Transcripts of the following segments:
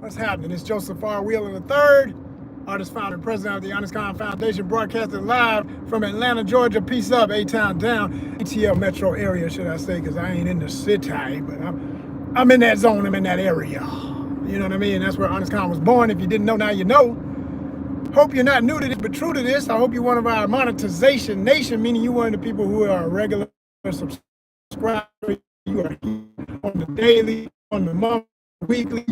What's happening? It's Joseph R. Wheeler III, artist, founder, and president of the ONYXCON Foundation, broadcasting live from Atlanta, Georgia. Peace up, A-Town down. ATL metro area, should I say, because I ain't in the city, but I'm in that zone, I'm in that area. You know what I mean? That's where ONYXCON was born. If you didn't know, now you know. Hope you're not new to this, but true to this. I hope you're one of our monetization nation, meaning you one of the people who are a regular subscriber. You are on the daily, on the month, weekly.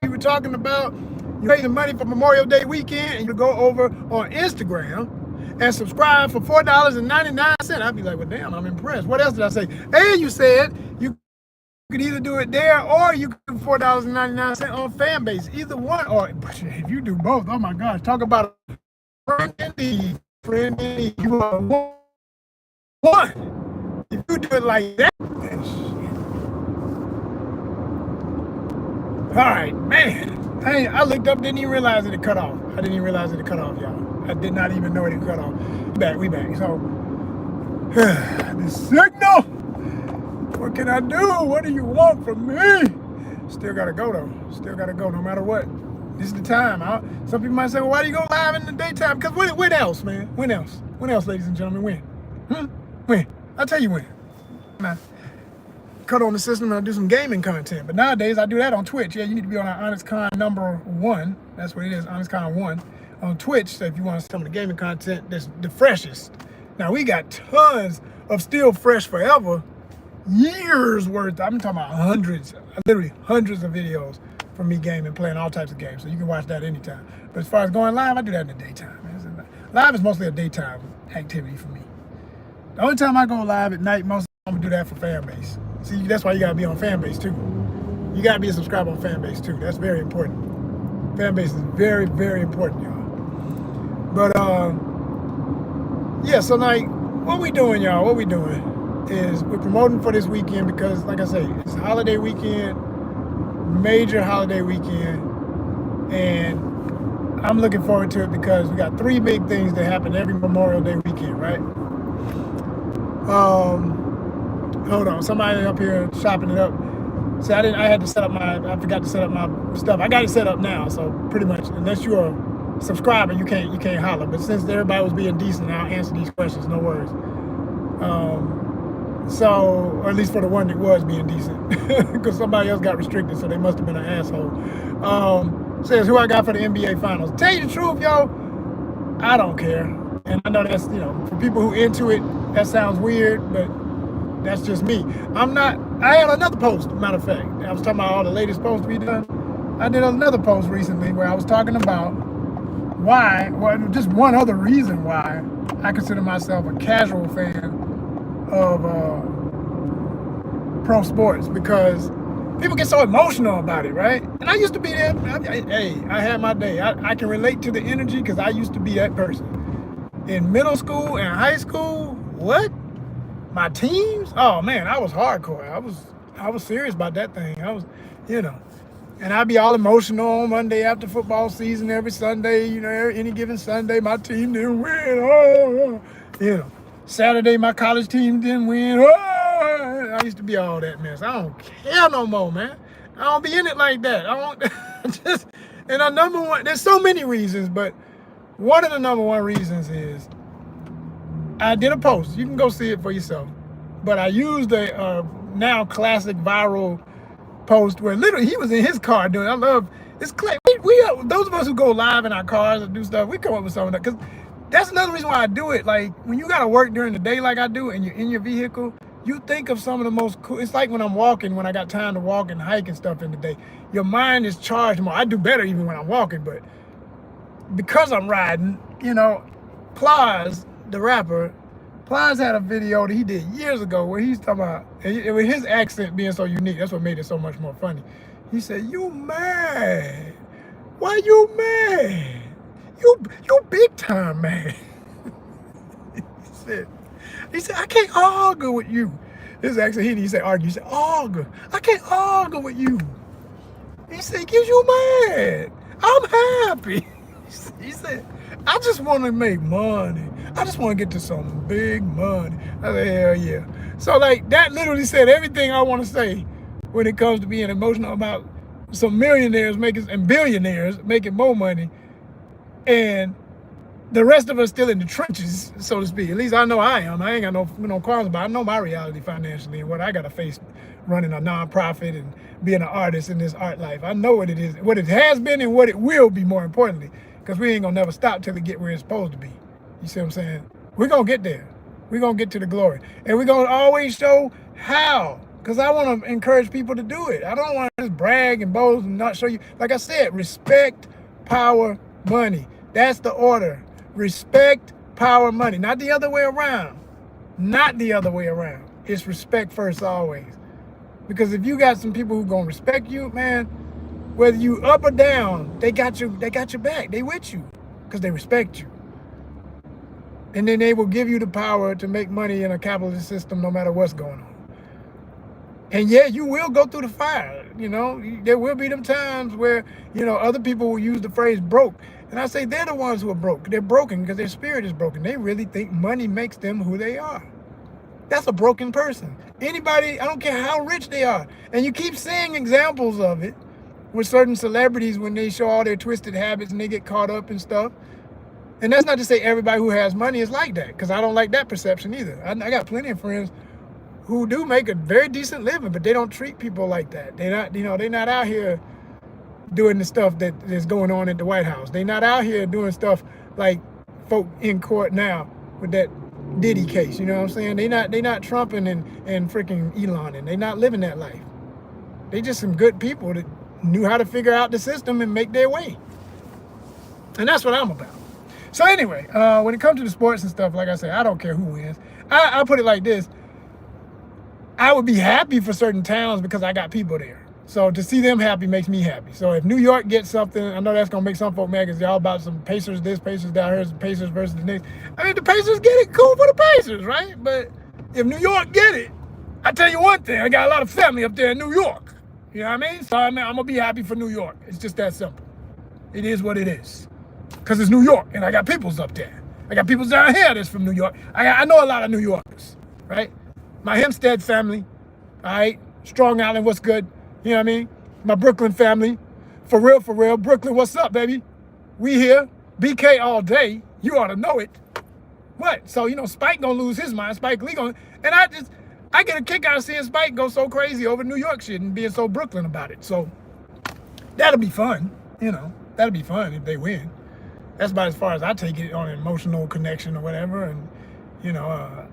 You were talking about you raising money for Memorial Day weekend, and you go over on Instagram and subscribe for $4.99. I'd be like, well, damn, I'm impressed. What else did I say? And you said you could either do it there or you could do $4.99 on Fanbase. Either one, or if you do both, oh my gosh, talk about a friend indeed. Friend indeed. You are one. If you do it like that, then shit. All right, man. I looked up, didn't even realize it cut off. I didn't even realize it cut off, y'all. I did not even know it cut off. We back. So, the signal. What can I do? What do you want from me? Still gotta go though. Still gotta go no matter what. This is the time. Some people might say, well, why do you go live in the daytime? Because when else, man? When else? When else, ladies and gentlemen? When? When? I'll tell you when. Now, cut on the system and I do some gaming content. But nowadays I do that on Twitch. Yeah, you need to be on our ONYXCON #1. That's what it is, ONYXCON 1 on Twitch. So if you want some of the gaming content that's the freshest. Now we got tons of still fresh forever, years worth. I'm talking about hundreds, literally hundreds of videos from me gaming, playing all types of games. So you can watch that anytime. But as far as going live, I do that in the daytime. Live is mostly a daytime activity for me. The only time I go live at night, most of the time, I'm gonna do that for Fanbase. See, that's why you gotta be on Fanbase too. You gotta be a subscriber on Fanbase too. That's very important. Fanbase is very, very important, y'all. But yeah, so like, what we doing, y'all? What we doing is we're promoting for this weekend because, like I say, it's a holiday weekend, major holiday weekend, and I'm looking forward to it because we got 3 big things that happen every Memorial Day weekend, right? Hold on, somebody up here chopping it up. See, I had to set up I forgot to set up my stuff. I got it set up now, so pretty much, unless you're a subscriber, you can't holler. But since everybody was being decent, I'll answer these questions, no worries. So, or at least for the one that was being decent, because somebody else got restricted, so they must have been an asshole. Says who I got for the NBA Finals. Tell you the truth, yo, I don't care. And I know that's, for people who into it, that sounds weird, but that's just me. I had another post, matter of fact. I was talking about all the latest posts we done. I did another post recently where I was talking about just one other reason why I consider myself a casual fan of pro sports, because people get so emotional about it, right? And I used to be there. I had my day. I can relate to the energy because I used to be that person. In middle school and high school, what? My teams? Oh man, I was hardcore. I was serious about that thing. I was, and I'd be all emotional on Monday after football season, every Sunday, any given Sunday, my team didn't win. Saturday, my college team didn't win. I used to be all that mess. I don't care no more, man. I don't be in it like that. I don't and our number one, there's so many reasons, but one of the number one reasons is I did a post. You can go see it for yourself. But I used a now classic viral post where literally he was in his car doing it. I love it's clay. We those of us who go live in our cars and do stuff, we come up with some of that. Because that's another reason why I do it. Like when you got to work during the day like I do and you're in your vehicle, you think of some of the most cool. It's like when I'm walking, when I got time to walk and hike and stuff in the day. Your mind is charged more. I do better even when I'm walking, but because I'm riding, Plies, the rapper, Plies had a video that he did years ago where he's talking about, with his accent being so unique, that's what made it so much more funny. He said, "You mad? Why you mad? You big time mad." He said, "I can't argue with you." His accent, he said argue, he said argue. "I can't argue with you." He said, "Gives you mad? I'm happy." He said, "I just want to make money. I just want to get to some big money." I said, hell yeah. So like that literally said everything I want to say when it comes to being emotional about some millionaires making and billionaires making more money, and the rest of us still in the trenches, so to speak. At least I know I am. I ain't got no qualms about it. I know my reality financially and what I got to face running a nonprofit and being an artist in this art life. I know what it is, what it has been and what it will be, more importantly, because we ain't going to never stop till we get where it's supposed to be. You see what I'm saying? We're going to get there. We're going to get to the glory. And we're going to always show how, because I want to encourage people to do it. I don't want to just brag and boast and not show you. Like I said, respect, power, money. That's the order. Respect, power, money. Not the other way around. Not the other way around. It's respect first always. Because if you got some people who gonna respect you, man, whether you up or down, they got your back. They with you because they respect you. And then they will give you the power to make money in a capitalist system no matter what's going on. And yeah, you will go through the fire. You know, there will be them times where, you know, other people will use the phrase broke. And I say they're the ones who are broke. They're broken because their spirit is broken. They really think money makes them who they are. That's a broken person. Anybody, I don't care how rich they are. And you keep seeing examples of it with certain celebrities when they show all their twisted habits and they get caught up and stuff. And that's not to say everybody who has money is like that, because I don't like that perception either. I got plenty of friends who do make a very decent living, but they don't treat people like that. They're not, you know, they're not out here doing the stuff that is going on at the White House. They're not out here doing stuff like folk in court now with that Diddy case. You know what I'm saying? They not Trumping and freaking Eloning. They're not living that life. They just some good people that knew how to figure out the system and make their way. And that's what I'm about. So anyway, when it comes to the sports and stuff, like I said, I don't care who wins. I put it like this. I would be happy for certain towns because I got people there. So to see them happy makes me happy. So if New York gets something, I know that's going to make some folk mad because y'all about some Pacers this, Pacers down here, some Pacers versus the Knicks. I mean, the Pacers get it, cool for the Pacers, right? But if New York get it, I tell you one thing, I got a lot of family up there in New York. You know what I mean? So I'm going to be happy for New York. It's just that simple. It is what it is. Because it's New York, and I got peoples up there. I got peoples down here that's from New York. I know a lot of New Yorkers, right? My Hempstead family, all right? Strong Island, what's good? You know what I mean? My Brooklyn family, for real. Brooklyn, what's up, baby? We here, BK all day. You ought to know it. What? So, you know, Spike gonna lose his mind. Spike Lee gonna, and I get a kick out of seeing Spike go so crazy over New York shit and being so Brooklyn about it. So that'll be fun, you know. That'll be fun if they win. That's about as far as I take it on an emotional connection or whatever. And, you know,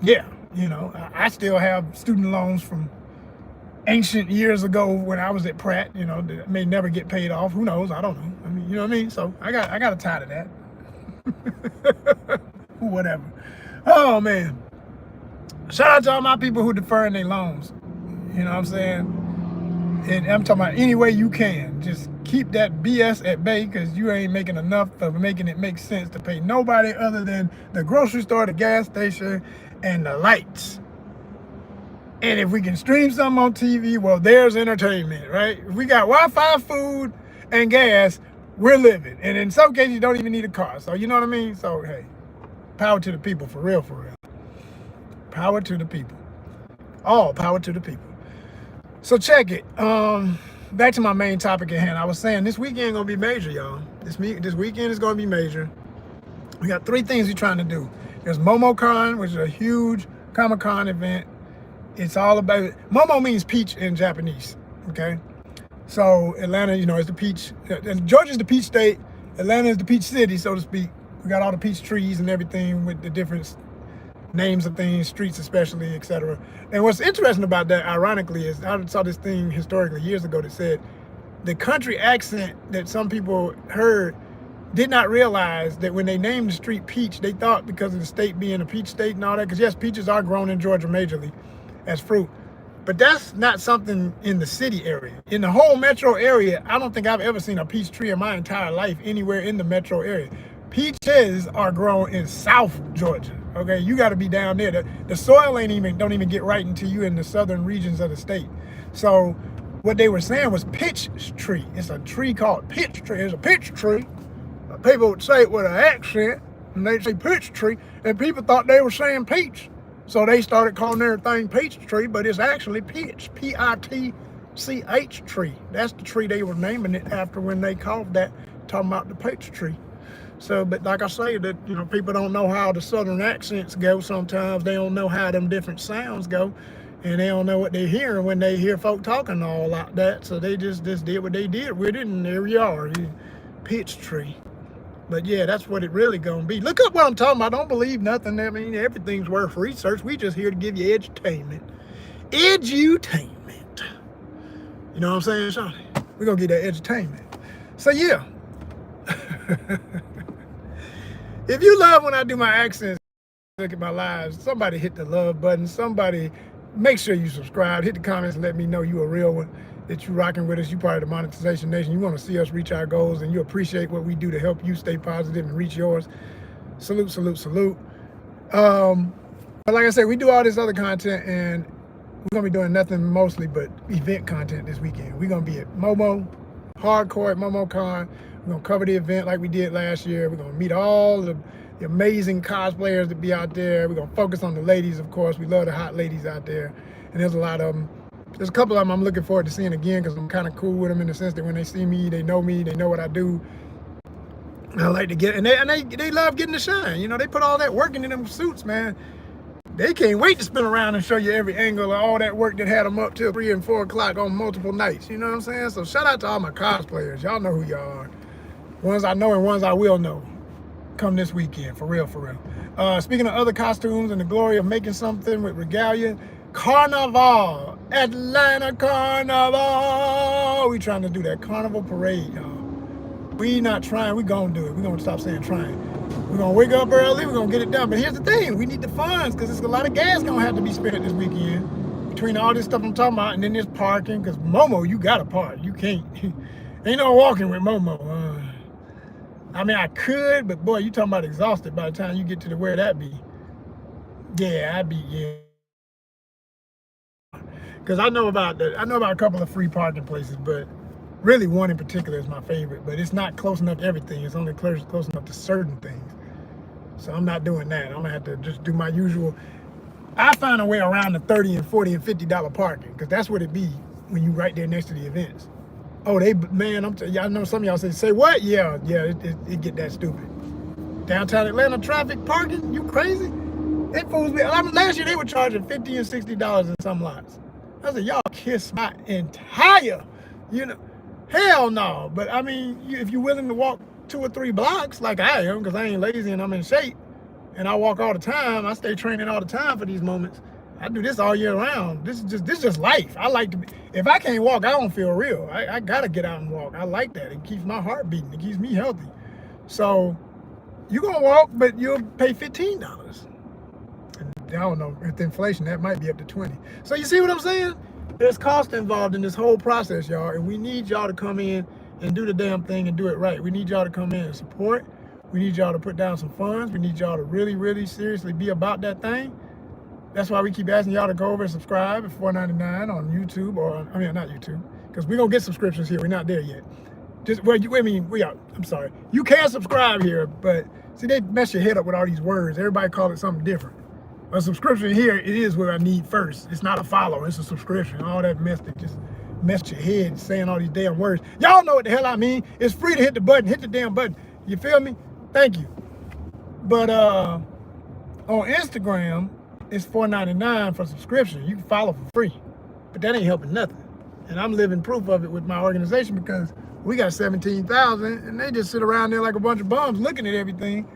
yeah, you know, I still have student loans from ancient years ago when I was at Pratt, you know, that may never get paid off. Who knows? I don't know. I mean, you know what I mean? So I got a tie to that. Whatever. Oh, man. Shout out to all my people who deferring their loans. You know what I'm saying? And I'm talking about any way you can. Just keep that BS at bay because you ain't making enough of making it make sense to pay nobody other than the grocery store, the gas station, and the lights. And if we can stream something on TV, well, there's entertainment, right? If we got Wi-Fi, food, and gas, we're living. And in some cases, you don't even need a car. So, you know what I mean? So, hey, power to the people, for real. Power to the people. All power to the people. So, check it. Back to my main topic at hand. I was saying this weekend going to be major, y'all. This weekend is going to be major. We got 3 things we're trying to do. There's MomoCon, which is a huge Comic-Con event. It's all about, Momo means peach in Japanese, okay? So Atlanta, you know, is the peach, Georgia's the peach state, Atlanta is the peach city, so to speak. We got all the peach trees and everything with the different names of things, streets especially, etc. And what's interesting about that, ironically, is I saw this thing historically years ago that said the country accent that some people heard did not realize that when they named the street Peach, they thought because of the state being a peach state and all that, because yes, peaches are grown in Georgia majorly as fruit, but that's not something in the city area. In the whole metro area, I don't think I've ever seen a peach tree in my entire life anywhere in the metro area. Peaches are grown in South Georgia, okay? You gotta be down there. The soil don't even get right until you in the southern regions of the state. So what they were saying was pitch tree. It's a tree called pitch tree. It's a pitch tree. People would say it with an accent, and they'd say pitch tree, and people thought they were saying peach. So they started calling everything peach tree, but it's actually pitch, P-I-T-C-H. CH tree. That's the tree they were naming it after when they called that, talking about the peach tree. So, but like I say, that, you know, people don't know how the southern accents go sometimes. They don't know how them different sounds go. And they don't know what they're hearing when they hear folk talking all like that. So they just did what they did with it, and there you are, peach tree. But yeah, that's what it really gonna be. Look up what I'm talking about. Don't believe nothing. I mean, everything's worth research. We just here to give you edutainment. Edutainment. You know what I'm saying, Shawnee? We're gonna get that edutainment. So yeah. If you love when I do my accents, look at my lives, somebody hit the love button. Somebody make sure you subscribe. Hit the comments and let me know you a real one, that you rocking with us. You part of the Monetization Nation. You want to see us reach our goals, and you appreciate what we do to help you stay positive and reach yours. Salute, salute, salute. But like I said, we do all this other content, and we're gonna be doing nothing mostly but event content this weekend. We're gonna be at Momo, hardcore at MomoCon. We're gonna cover the event like we did last year. We're gonna meet all the amazing cosplayers that be out there. We're gonna focus on the ladies, of course. We love the hot ladies out there, and there's a lot of them. There's a couple of them I'm looking forward to seeing again, because I'm kind of cool with them in the sense that when they see me, they know what I do. And I like to get, and they love getting to shine. You know, they put all that work into them suits, man. They can't wait to spin around and show you every angle of all that work that had them up till 3 and 4 o'clock on multiple nights. You know what I'm saying? So shout out to all my cosplayers. Y'all know who y'all are. Ones I know and ones I will know. Come this weekend, for real, for real. Speaking of other costumes and the glory of making something with regalia, Carnival, Atlanta Carnival. We trying to do that Carnival parade, y'all. We not trying, we gonna do it. We gonna stop saying trying. We're gonna wake up early, we're gonna get it done. But here's the thing, we need the funds, because there's a lot of gas gonna have to be spent this weekend. Between all this stuff I'm talking about, and then there's parking, because Momo, you gotta park. You can't, ain't no walking with Momo. I mean, I could, but boy, you talking about exhausted by the time you get to where that be. Yeah, yeah. Because I know about a couple of free parking places, but really one in particular is my favorite. But it's not close enough to everything. It's only close enough to certain things. So I'm not doing that. I'm gonna have to just do my usual. I find a way around the $30 and $40 and $50 parking, because that's what it be when you right there next to the events. Oh, man, I know some of y'all say what? Yeah, it get that stupid. Downtown Atlanta traffic parking, you crazy? They fools me. Last year they were charging $50 and $60 in some lots. I said, y'all kiss my entire, hell no. But I mean, if you're willing to walk 2 or 3 blocks like I am, because I ain't lazy and I'm in shape, and I walk all the time, I stay training all the time for these moments. I do this all year round. This is just life. I like to be, if I can't walk, I don't feel real. I gotta get out and walk. I like that. It keeps my heart beating. It keeps me healthy. So you're gonna walk, but you'll pay $15. And I don't know, with inflation, that might be up to 20. So you see what I'm saying? There's cost involved in this whole process, y'all, and we need y'all to come in and do the damn thing and do it right. We need y'all to come in and support. We need y'all to put down some funds. We need y'all to really, really seriously be about that thing. That's why we keep asking y'all to go over and subscribe at $4.99 on YouTube, or I mean, not YouTube, because we're gonna get subscriptions here. We're not there yet. I'm sorry. You can subscribe here, but see, they mess your head up with all these words. Everybody call it something different. A subscription here, it is what I need first. It's not a follow, it's a subscription. All that mess that just messed your head saying all these damn words. Y'all know what the hell I mean. It's free to hit the button. Hit the damn button. You feel me? Thank you. But on Instagram, it's $4.99 for subscription. You can follow for free, but that ain't helping nothing. And I'm living proof of it with my organization, because we got 17,000 and they just sit around there like a bunch of bums looking at everything.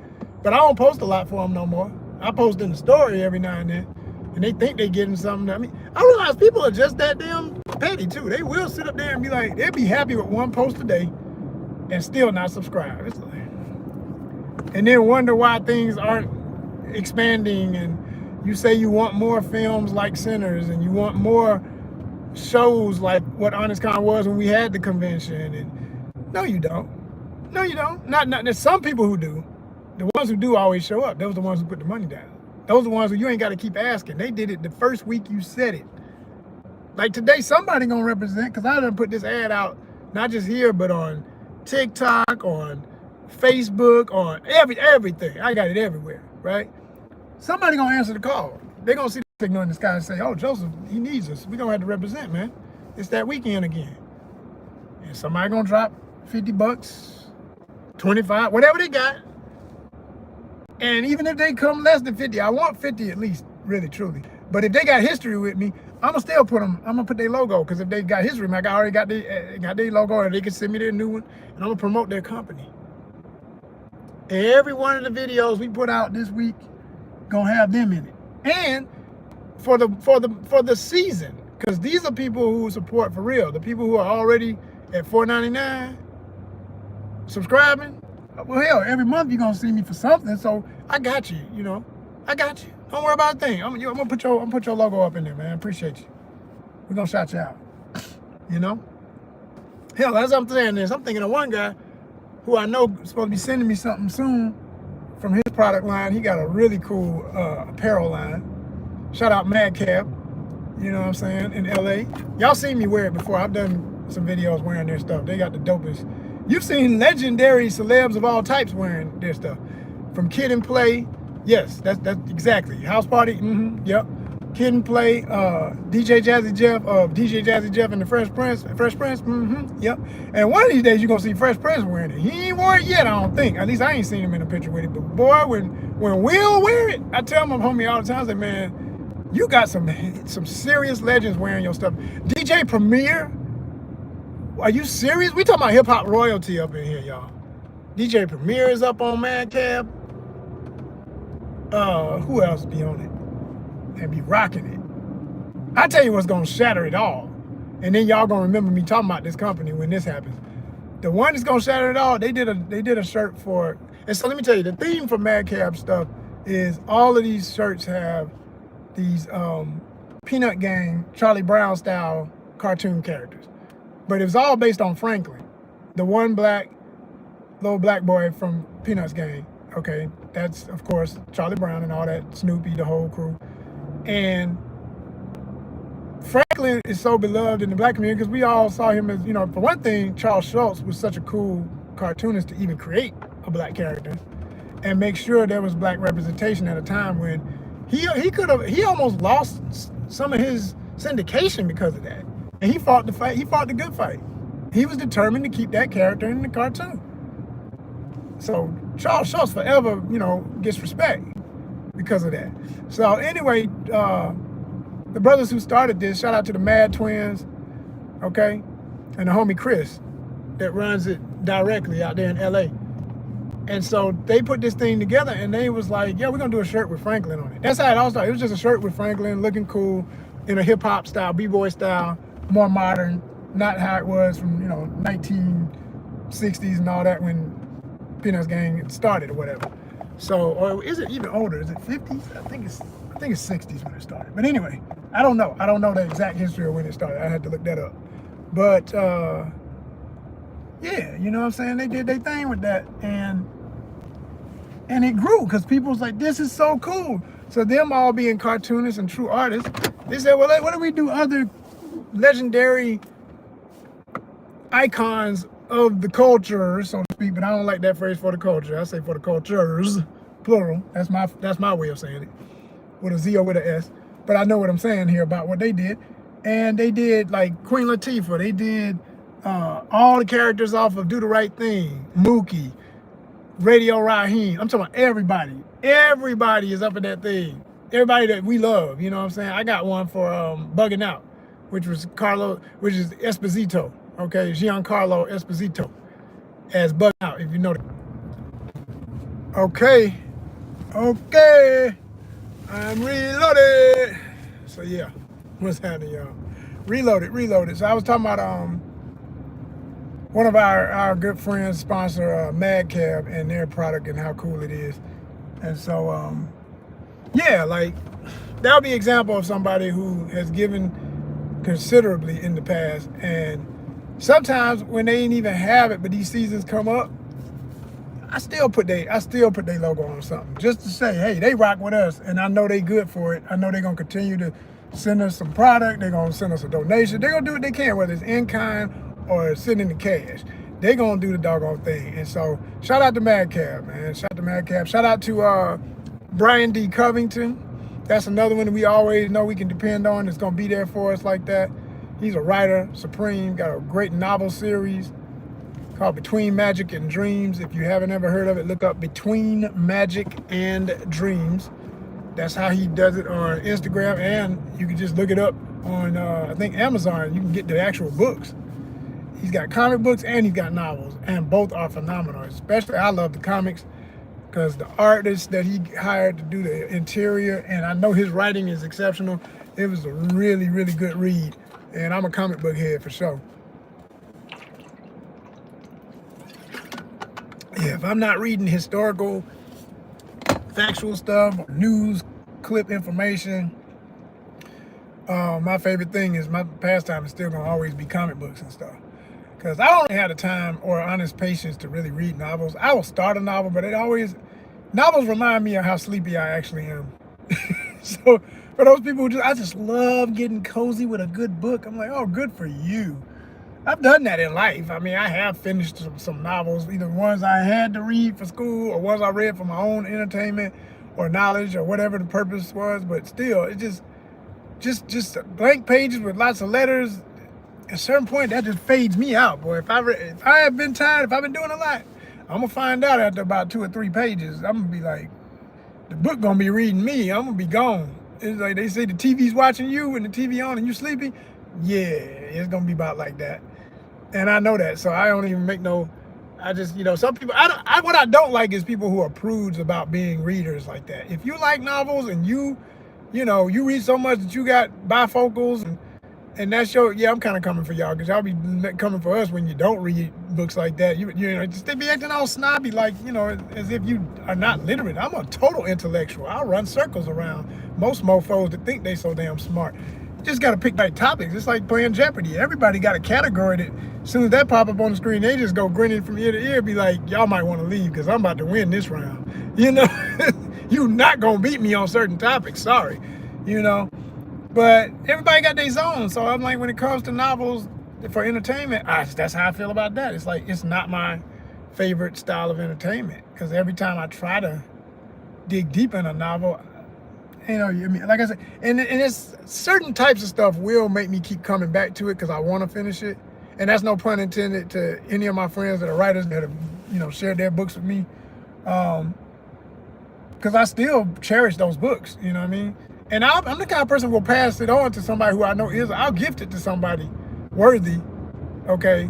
But I don't post a lot for them no more. I post in the story every now and then, and they think they getting something. I mean, I realize people are just that damn petty too. They will sit up there and be like, they'll be happy with 1 post a day and still not subscribe. It's like, and then wonder why things aren't expanding. And you say you want more films like Sinners, and you want more shows like what ONYXCON was when we had the convention. And no, you don't. No, you don't. Not there's some people who do. The ones who do always show up. Those are the ones who put the money down. Those are the ones who you ain't got to keep asking. They did it the first week you said it. Like today, somebody gonna represent, because I done put this ad out, not just here, but on TikTok, on Facebook, on everything. I got it everywhere, right? Somebody gonna answer the call. They're gonna see the signal in the sky and say, oh, Joseph, he needs us. We gonna have to represent, man. it's that weekend again. And somebody gonna drop 50 bucks, 25, whatever they got. And even if they come less than 50, I want 50 at least, really, truly. But if they got history with me, I'm gonna still put them, I'm gonna put their logo, because if they got history with me, I already got their logo, and they can send me their new one, and I'm gonna promote their company. Every one of the videos we put out this week gonna have them in it. And for the season, because these are people who support for real. The people who are already at $4.99 subscribing. Well, hell, every month you're gonna see me for something. So I got you. You know, I got you. Don't worry about a thing. I'm gonna put your logo up in there, man. Appreciate you. We're gonna shout you out. You know. Hell, as I'm saying this, I'm thinking of one guy who I know is supposed to be sending me something soon from his product line. He got a really cool apparel line. Shout out Madcap, you know what I'm saying, in LA. Y'all seen me wear it before. I've done some videos wearing their stuff. They got the dopest. You've seen legendary celebs of all types wearing their stuff. From Kid and Play, yes, that's exactly. House Party, yep. Kid and Play, DJ Jazzy Jeff of DJ Jazzy Jeff and the Fresh Prince, yep. And one of these days you're gonna see Fresh Prince wearing it. He ain't worn it yet, I don't think. At least I ain't seen him in a picture with it. But boy, when Will wear it, I tell my homie all the time, I say, man, you got some serious legends wearing your stuff. DJ Premier, are you serious? We talking about hip hop royalty up in here, y'all. DJ Premier is up on Madcap. Who else be on it? And be rocking it. I tell you what's gonna shatter it all. And then y'all gonna remember me talking about this company when this happens. The one that's gonna shatter it all, they did a shirt for, and so let me tell you, the theme for Madcap stuff is all of these shirts have these Peanut Gang, Charlie Brown style cartoon characters. But it was all based on Franklin, the one little black boy from Peanuts Gang. Okay, that's of course Charlie Brown and all that, Snoopy, the whole crew. And Franklin is so beloved in the black community because we all saw him as, you know, for one thing, Charles Schultz was such a cool cartoonist to even create a black character and make sure there was black representation at a time when he almost lost some of his syndication because of that. And he fought the fight, he fought the good fight. He was determined to keep that character in the cartoon. So Charles Schultz forever, you know, gets respect because of that. So anyway, the brothers who started this, shout out to the Mad Twins, okay, and the homie Chris that runs it directly out there in LA. And so they put this thing together and they was like, yeah, we're gonna do a shirt with Franklin on it. That's how it all started. It was just a shirt with Franklin looking cool in a hip hop style, B-boy style, more modern, not how it was from, you know, 1960s and all that when Peanuts Gang started or whatever. So, or is it even older? Is it 50s? I think it's 60s when it started. But anyway, I don't know. I don't know the exact history of when it started. I had to look that up. But yeah, you know what I'm saying? They did their thing with that, and it grew because people was like, this is so cool. So them all being cartoonists and true artists, they said, well, what do we do other legendary icons of the culture, so to speak, but I don't like that phrase, for the culture. I say for the cultures, plural. That's my way of saying it, with a Z or with an S. But I know what I'm saying here about what they did. And they did like Queen Latifah. They did all the characters off of Do the Right Thing, Mookie, Radio Raheem. I'm talking about everybody. Everybody is up in that thing. Everybody that we love, you know what I'm saying? I got one for Bugging Out, which is Esposito. Okay, Giancarlo Esposito as Bug Out, if you know that. Okay, I'm reloaded. So yeah, what's happening, y'all? Reloaded. So I was talking about one of our good friends sponsor Madcap and their product and how cool it is. And so yeah, like that would be an example of somebody who has given considerably in the past, and sometimes when they ain't even have it, but these seasons come up, I still put their logo on something just to say, hey, they rock with us, and I know they good for it. I know they're gonna continue to send us some product. They're gonna send us a donation. They're gonna do what they can, whether it's in kind or sitting in the cash. They're gonna do the doggone thing. And so shout out to Madcap, man. Shout out to Madcap. Shout out to Brian D. Covington. That's another one that we always know we can depend on. It's gonna be there for us like that. He's a writer, supreme, got a great novel series called Between Magic and Dreams. If you haven't ever heard of it, look up Between Magic and Dreams. That's how he does it on Instagram, and you can just look it up on, I think, Amazon. You can get the actual books. He's got comic books and he's got novels, and both are phenomenal. Especially, I love the comics because the artist that he hired to do the interior, and I know his writing is exceptional. It was a really, really good read, and I'm a comic book head for sure. Yeah, if I'm not reading historical, factual stuff, or news clip information, my favorite thing is, my pastime is still gonna always be comic books and stuff. Because I don't have the time or honest patience to really read novels. I will start a novel, but novels remind me of how sleepy I actually am. So for those people who I just love getting cozy with a good book, I'm like, oh, good for you. I've done that in life. I mean, I have finished some novels, either ones I had to read for school or ones I read for my own entertainment or knowledge or whatever the purpose was. But still, it just blank pages with lots of letters. At a certain point, that just fades me out, boy. If I have been tired, if I've been doing a lot, I'm gonna find out after about 2 or 3 pages. I'm gonna be like, the book gonna be reading me. I'm gonna be gone. It's like they say the TV's watching you and the TV on and you sleepy. Yeah, it's gonna be about like that. And I know that, so I don't even make no. I just, some people. What I don't like is people who are prudes about being readers like that. If you like novels and you read so much that you got bifocals and that's I'm kind of coming for y'all, because y'all be coming for us when you don't read books like that. Just they be acting all snobby, like, as if you are not literate. I'm a total intellectual. I'll run circles around most mofos that think they so damn smart. You just got to pick right topics. It's like playing Jeopardy. Everybody got a category that as soon as that pop up on the screen, they just go grinning from ear to ear, be like, y'all might want to leave because I'm about to win this round. You not going to beat me on certain topics. Sorry. But everybody got their zone. So I'm like, when it comes to novels for entertainment, that's how I feel about that. It's like, it's not my favorite style of entertainment, because every time I try to dig deep in a novel, like I said, and it's certain types of stuff will make me keep coming back to it because I want to finish it. And that's no pun intended to any of my friends that are writers that have, shared their books with me. Because I still cherish those books, you know what I mean? And I'm the kind of person who will pass it on to somebody who I know I'll gift it to somebody worthy, okay,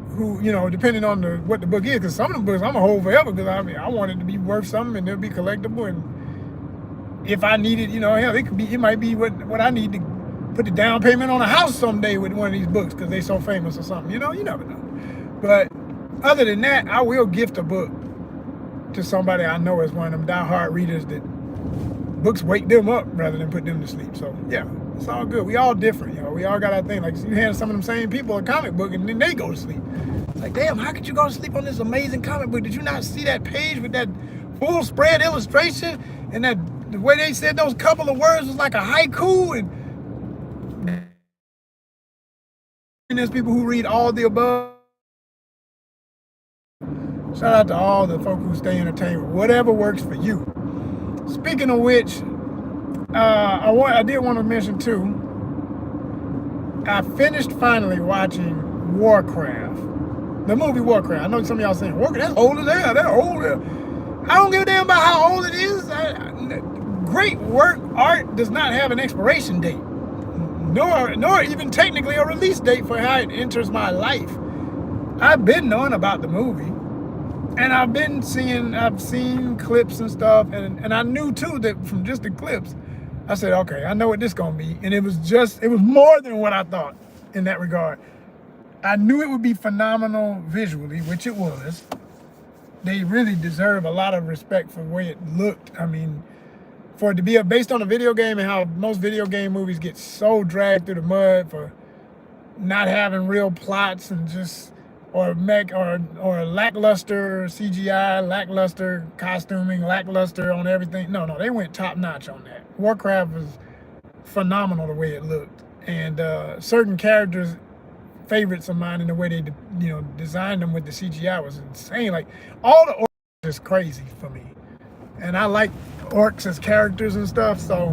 who, depending on what the book is. Because some of the books I'm going to hold forever, because I want it to be worth something and it'll be collectible. And if I need it, hell, it might be what I need to put the down payment on a house someday with one of these books because they're so famous or something. You never know. But other than that, I will gift a book to somebody I know is one of them diehard readers that books wake them up rather than put them to sleep. So yeah, it's all good. We all different, we all got our thing. Like, you hand some of them same people a comic book and then they go to sleep. It's like, damn, how could you go to sleep on this amazing comic book? Did you not see that page with that full spread illustration and that the way they said those couple of words was like a haiku? And there's people who read all the above. Shout out to all the folk who stay entertained with whatever works for you. Speaking of which, I did want to mention too, I finished finally watching WARCRAFT, the movie WARCRAFT. I know some of y'all saying, WARCRAFT, that's old as hell, that's old as hell. I don't give a damn about how old it is. Great work, art does not have an expiration date, nor even technically a release date for how it enters my life. I've been knowing about the movie. And I've seen clips and stuff, and I knew too that from just the clips, I said, okay, I know what this gonna be. And it was more than what I thought in that regard. I knew it would be phenomenal visually, which it was. They really deserve a lot of respect for the way it looked. I mean, for it to be based on a video game, and how most video game movies get so dragged through the mud for not having real plots and just or lackluster CGI, lackluster costuming, lackluster on everything. No, they went top notch on that. WARCRAFT was phenomenal the way it looked, and certain characters, favorites of mine, in the way they designed them with the CGI was insane. Like, all the orcs is crazy for me, and I like orcs as characters and stuff. So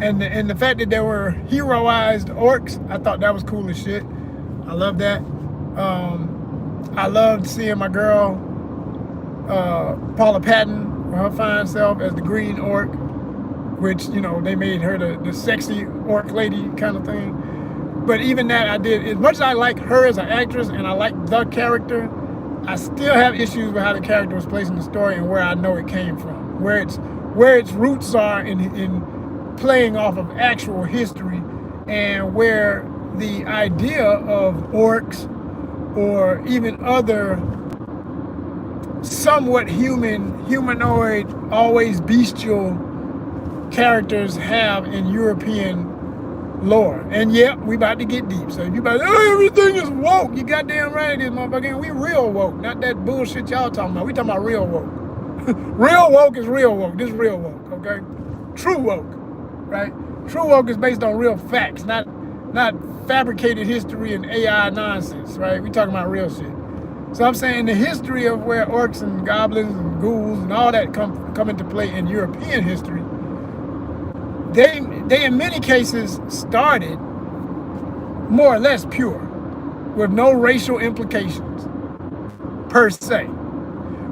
And the fact that there were heroized orcs, I thought that was cool as shit. I love that. I loved seeing my girl Paula Patton, her fine self, as the green orc, which, you know, they made her the sexy orc lady kind of thing. But even that, I did, as much as I like her as an actress and I like the character, I still have issues with how the character was placed in the story and where I know it came from, where its roots are in playing off of actual history, and where the idea of orcs or even other somewhat humanoid, always bestial characters have in European lore. And yeah, we about to get deep. So if you about, oh, everything is woke, you goddamn right it is, motherfucker. And we real woke, not that bullshit y'all talking about. We talking about real woke. Real woke is real woke. This is real woke, okay? True woke, right? True woke is based on real facts, not fabricated history and AI nonsense, right? We talking about real shit. So I'm saying the history of where orcs and goblins and ghouls and all that come into play in European history, they in many cases started more or less pure, with no racial implications per se.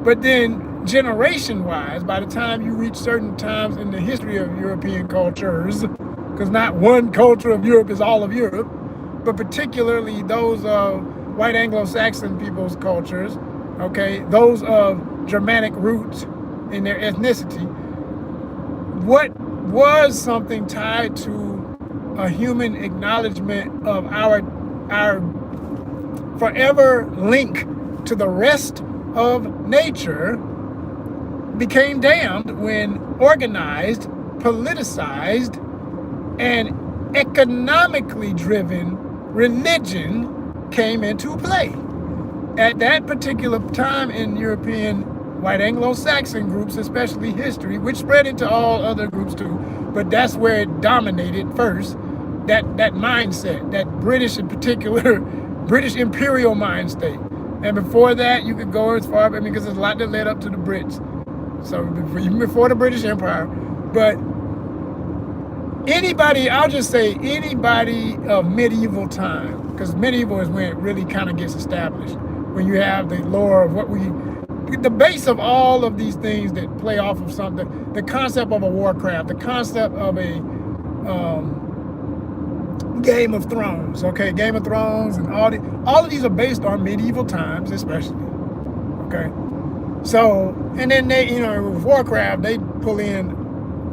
But then generation-wise, by the time you reach certain times in the history of European cultures, because not one culture of Europe is all of Europe, but particularly those of white Anglo-Saxon people's cultures, okay, those of Germanic roots in their ethnicity, what was something tied to a human acknowledgement of our forever link to the rest of nature became damned when organized, politicized, and economically driven religion came into play. At that particular time in European white Anglo-Saxon groups, especially history, which spread into all other groups too, but that's where it dominated first, that mindset, that British in particular, British imperial mind state. And before that, you could go as far, because there's a lot that led up to the Brits. So even before the British Empire, but anybody, I'll just say anybody of medieval time, because medieval is when it really kind of gets established, when you have the lore of the base of all of these things that play off of something, the concept of a Warcraft, the concept of a Game of Thrones, okay? Game of Thrones and all of these are based on medieval times, especially, okay? So, and then they, you know, with Warcraft, they pull in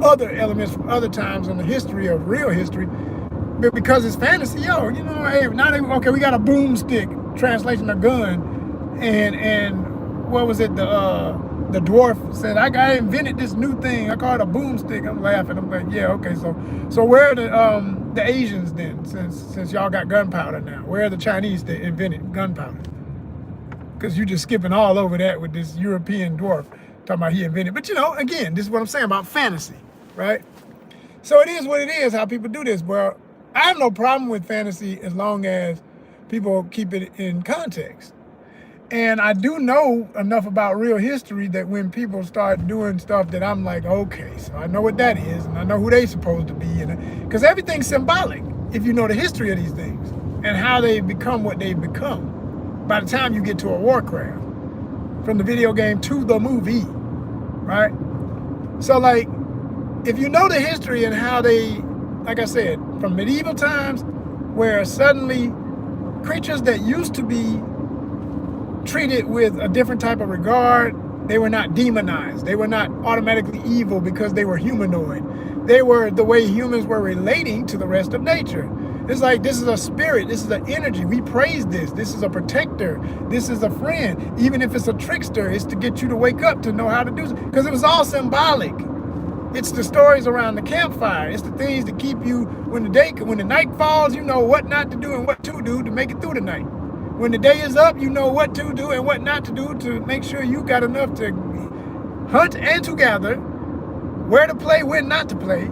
other elements from other times in the history of real history, but because it's fantasy, yo, you know, hey, not even, okay, we got a boomstick, translation of gun, and what was it, the dwarf said, I invented this new thing, I call it a boomstick. I'm laughing, I'm like, yeah, okay, so where are the Asians then, since y'all got gunpowder now? Where are the Chinese that invented gunpowder? Because you're just skipping all over that with this European dwarf talking about he invented. But you know, again, this is what I'm saying about fantasy, right? So it is what it is, how people do this. Well, I have no problem with fantasy as long as people keep it in context. And I do know enough about real history that when people start doing stuff that I'm like, okay, so I know what that is, and I know who they supposed to be, and because everything's symbolic if you know the history of these things and how they become what they've become by the time you get to a Warcraft, from the video game to the movie, right? So like, if you know the history and how they, like I said, from medieval times, where suddenly creatures that used to be treated with a different type of regard, they were not demonized. They were not automatically evil because they were humanoid. They were the way humans were relating to the rest of nature. It's like, this is a spirit, this is an energy. We praise this. This is a protector. This is a friend. Even if it's a trickster, it's to get you to wake up to know how to do it. Because it was all symbolic. It's the stories around the campfire. It's the things that keep you, when the night falls, you know what not to do and what to do to make it through the night. When the day is up, you know what to do and what not to do to make sure you got enough to hunt and to gather, where to play, when not to play,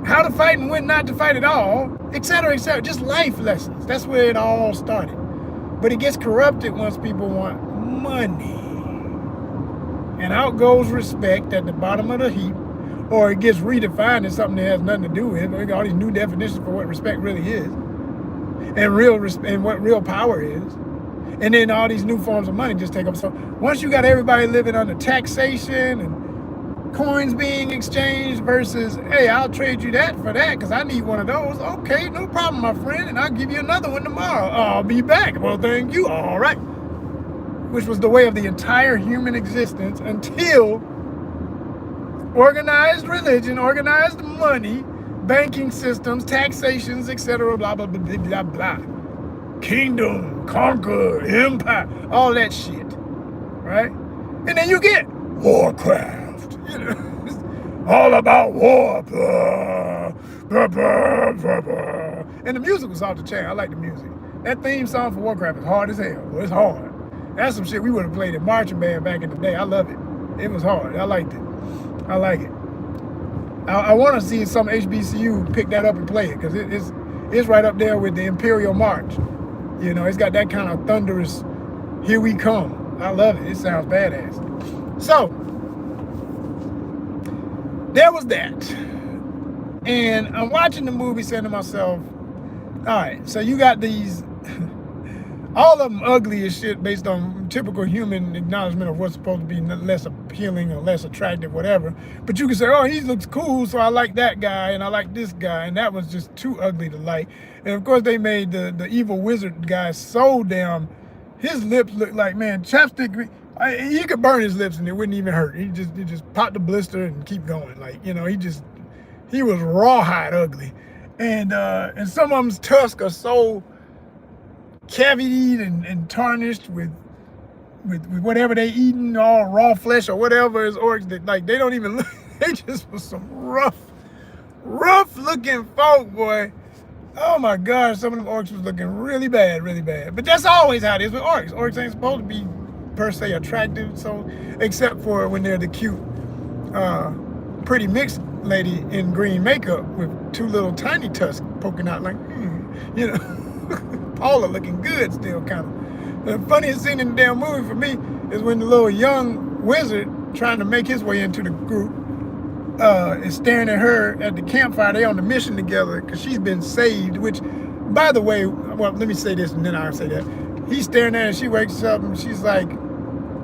how to fight and when not to fight at all, etc., etc. Just life lessons. That's where it all started. But it gets corrupted once people want money. And out goes respect at the bottom of the heap, or it gets redefined as something that has nothing to do with it. We got all these new definitions for what respect really is, and what real power is. And then all these new forms of money just take up. So once you got everybody living under taxation and coins being exchanged versus, hey, I'll trade you that for that because I need one of those. Okay, no problem, my friend, and I'll give you another one tomorrow. I'll be back. Well, thank you. All right. Which was the way of the entire human existence until organized religion, organized money, banking systems, taxations, etc., blah, blah, blah, blah, blah, blah. Kingdom, conquer, empire, all that shit, right? And then you get Warcraft, you know, it's all about war, blah, blah, blah, blah, blah. And the music was off the chain. I like the music. That theme song for Warcraft is hard as hell. Well, it's hard. That's some shit we would have played in marching band back in the day. I love it. It was hard. I liked it. I like it. I want to see some HBCU pick that up and play it because it's right up there with the Imperial March. You know, it's got that kind of thunderous, here we come. I love it. It sounds badass. So, there was that. And I'm watching the movie saying to myself, all right, so you got these, all of them ugly as shit based on typical human acknowledgement of what's supposed to be less appealing or less attractive, whatever. But you can say, oh, he looks cool, so I like that guy and I like this guy. And that was just too ugly to like. And of course, they made the evil wizard guy so damn, his lips look like, man, chapstick. He could burn his lips and it wouldn't even hurt. He just popped the blister and keep going. Like, you know, he was rawhide ugly. And some of them's tusks are so cavitied and tarnished with whatever they eating, all raw flesh or whatever is orcs that, like, they don't even look, they just was some rough looking folk, boy. Oh my gosh, some of them orcs was looking really bad, really bad. But that's always how it is with orcs. Orcs ain't supposed to be per se attractive, so except for when they're the cute, pretty mixed lady in green makeup with two little tiny tusks poking out like, you know, Paula looking good still kind of. The funniest scene in the damn movie for me is when the little young wizard trying to make his way into the group is staring at her at the campfire. They on the mission together because she's been saved, which, by the way, well, let me say this and then I'll say that. He's staring at her and she wakes up and she's like,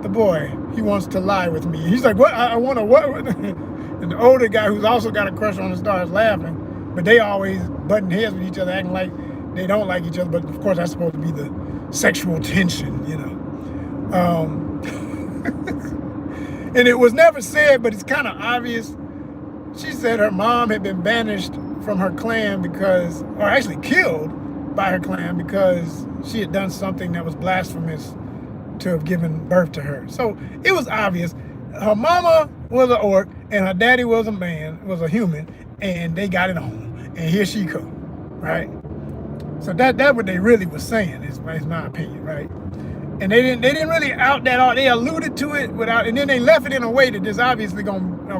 the boy, he wants to lie with me. He's like, what? I want to what? And the older guy who's also got a crush on her starts laughing, but they always butting heads with each other, acting like they don't like each other. But of course, that's supposed to be the sexual tension, you know. And it was never said, but it's kind of obvious. She said her mom had been banished from her clan because, or actually killed by her clan because she had done something that was blasphemous to have given birth to her. So it was obvious. Her mama was an orc and her daddy was a man, was a human, and they got it on. And here she come, right? So that's what they really was saying, is my opinion, right? And they didn't really out that all. They alluded to it without, and then they left it in a way that there's obviously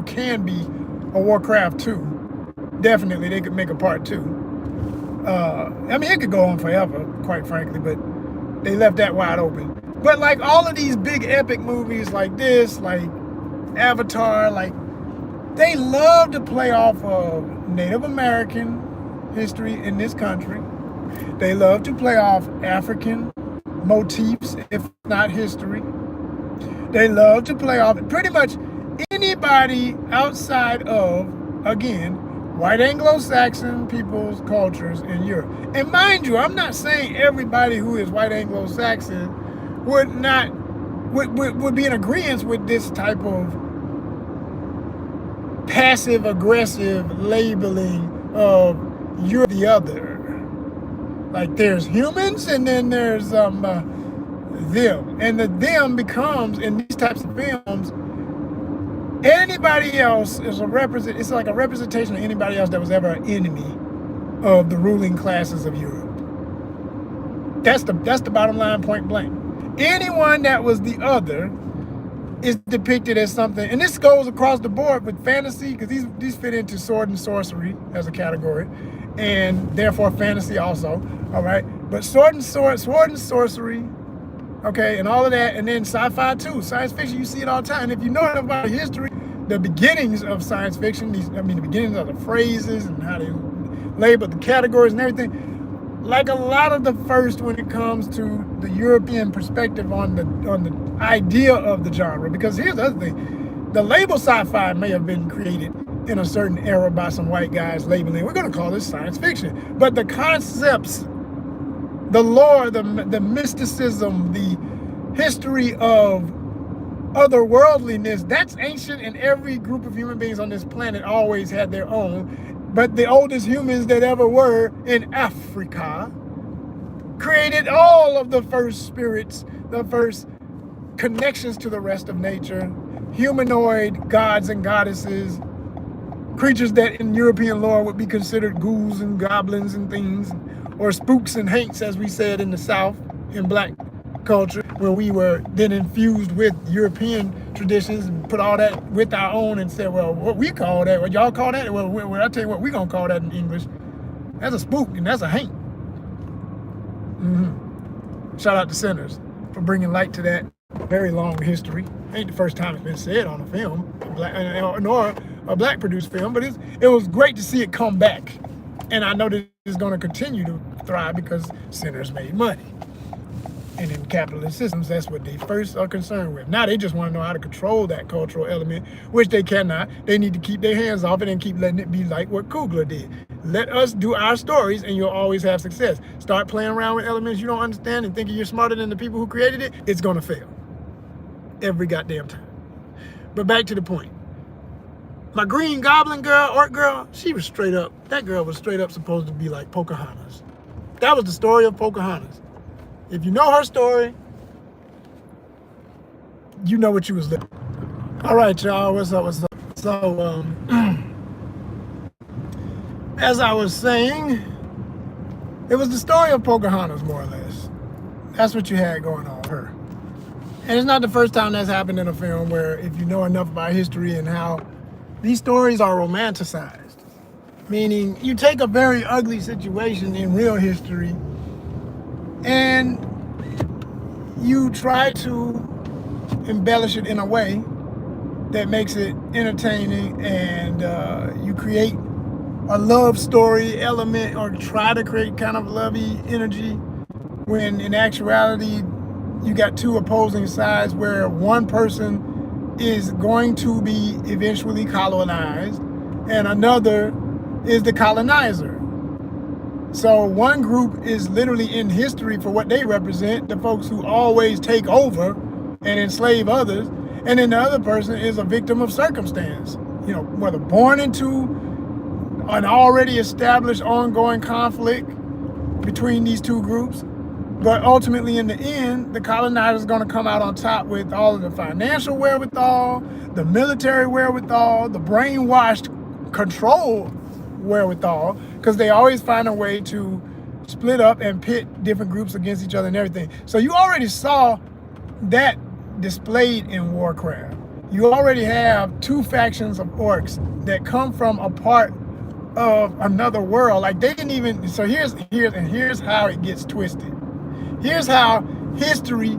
can be a Warcraft 2. Definitely, they could make a part 2. I mean, it could go on forever, quite frankly, but they left that wide open. But like all of these big epic movies like this, like Avatar, like, they love to play off of Native American history in this country. They love to play off African motifs, if not history. They love to play off pretty much anybody outside of, again, white Anglo-Saxon people's cultures in Europe. And mind you, I'm not saying everybody who is white Anglo-Saxon would be in agreement with this type of passive aggressive labeling of you're the other. Like, there's humans and then there's them, and the them becomes, in these types of films, anybody else is it's like a representation of anybody else that was ever an enemy of the ruling classes of Europe. That's the bottom line, point blank. Anyone that was the other is depicted as something, and this goes across the board with fantasy, because these fit into sword and sorcery as a category, and therefore fantasy also, all right? But sword and sorcery, okay, and all of that, and then sci-fi too, science fiction, you see it all the time. And if you know enough about history, the beginnings of science fiction, the beginnings of the phrases and how they label the categories and everything. Like a lot of the first when it comes to the European perspective on the idea of the genre. Because here's the other thing, the label sci-fi may have been created in a certain era by some white guys labeling, we're going to call this science fiction. But the concepts, the lore, the mysticism, the history of otherworldliness, that's ancient, and every group of human beings on this planet always had their own. But the oldest humans that ever were in Africa created all of the first spirits, the first connections to the rest of nature, humanoid gods and goddesses, creatures that in European lore would be considered ghouls and goblins and things, or spooks and haints, as we said in the South, in black culture, where we were then infused with European traditions and put all that with our own and said, well, what we call that, what y'all call that, well, I'll tell you what we're going to call that in English. That's a spook and that's a haint. Shout out to Sinners for bringing light to that very long history. Ain't the first time it's been said on a film, nor a black produced film, but it was great to see it come back. And I know that it's going to continue to thrive because Sinners made money. And in capitalist systems, that's what they first are concerned with. Now they just want to know how to control that cultural element, which they cannot. They need to keep their hands off it and keep letting it be like what Kugler did. Let us do our stories and you'll always have success. Start playing around with elements you don't understand and thinking you're smarter than the people who created it, it's going to fail. Every goddamn time. But back to the point. My green goblin girl, orc girl, that girl was straight up supposed to be like Pocahontas. That was the story of Pocahontas. If you know her story, you know what you was living. All right, y'all, what's up? So, as I was saying, it was the story of Pocahontas, more or less. That's what you had going on with her. And it's not the first time that's happened in a film where if you know enough about history and how these stories are romanticized, meaning you take a very ugly situation in real history and you try to embellish it in a way that makes it entertaining, and you create a love story element or try to create kind of lovey energy when in actuality you got two opposing sides where one person is going to be eventually colonized and another is the colonizer. So one group is literally in history for what they represent, the folks who always take over and enslave others, and then the other person is a victim of circumstance, whether born into an already established ongoing conflict between these two groups, but ultimately in the end, the colonizer is going to come out on top with all of the financial wherewithal, the military wherewithal, the brainwashed control wherewithal, because they always find a way to split up and pit different groups against each other and everything. So you already saw that displayed in Warcraft. You already have two factions of orcs that come from a part of another world. Like they didn't even, so here's how it gets twisted. Here's how history,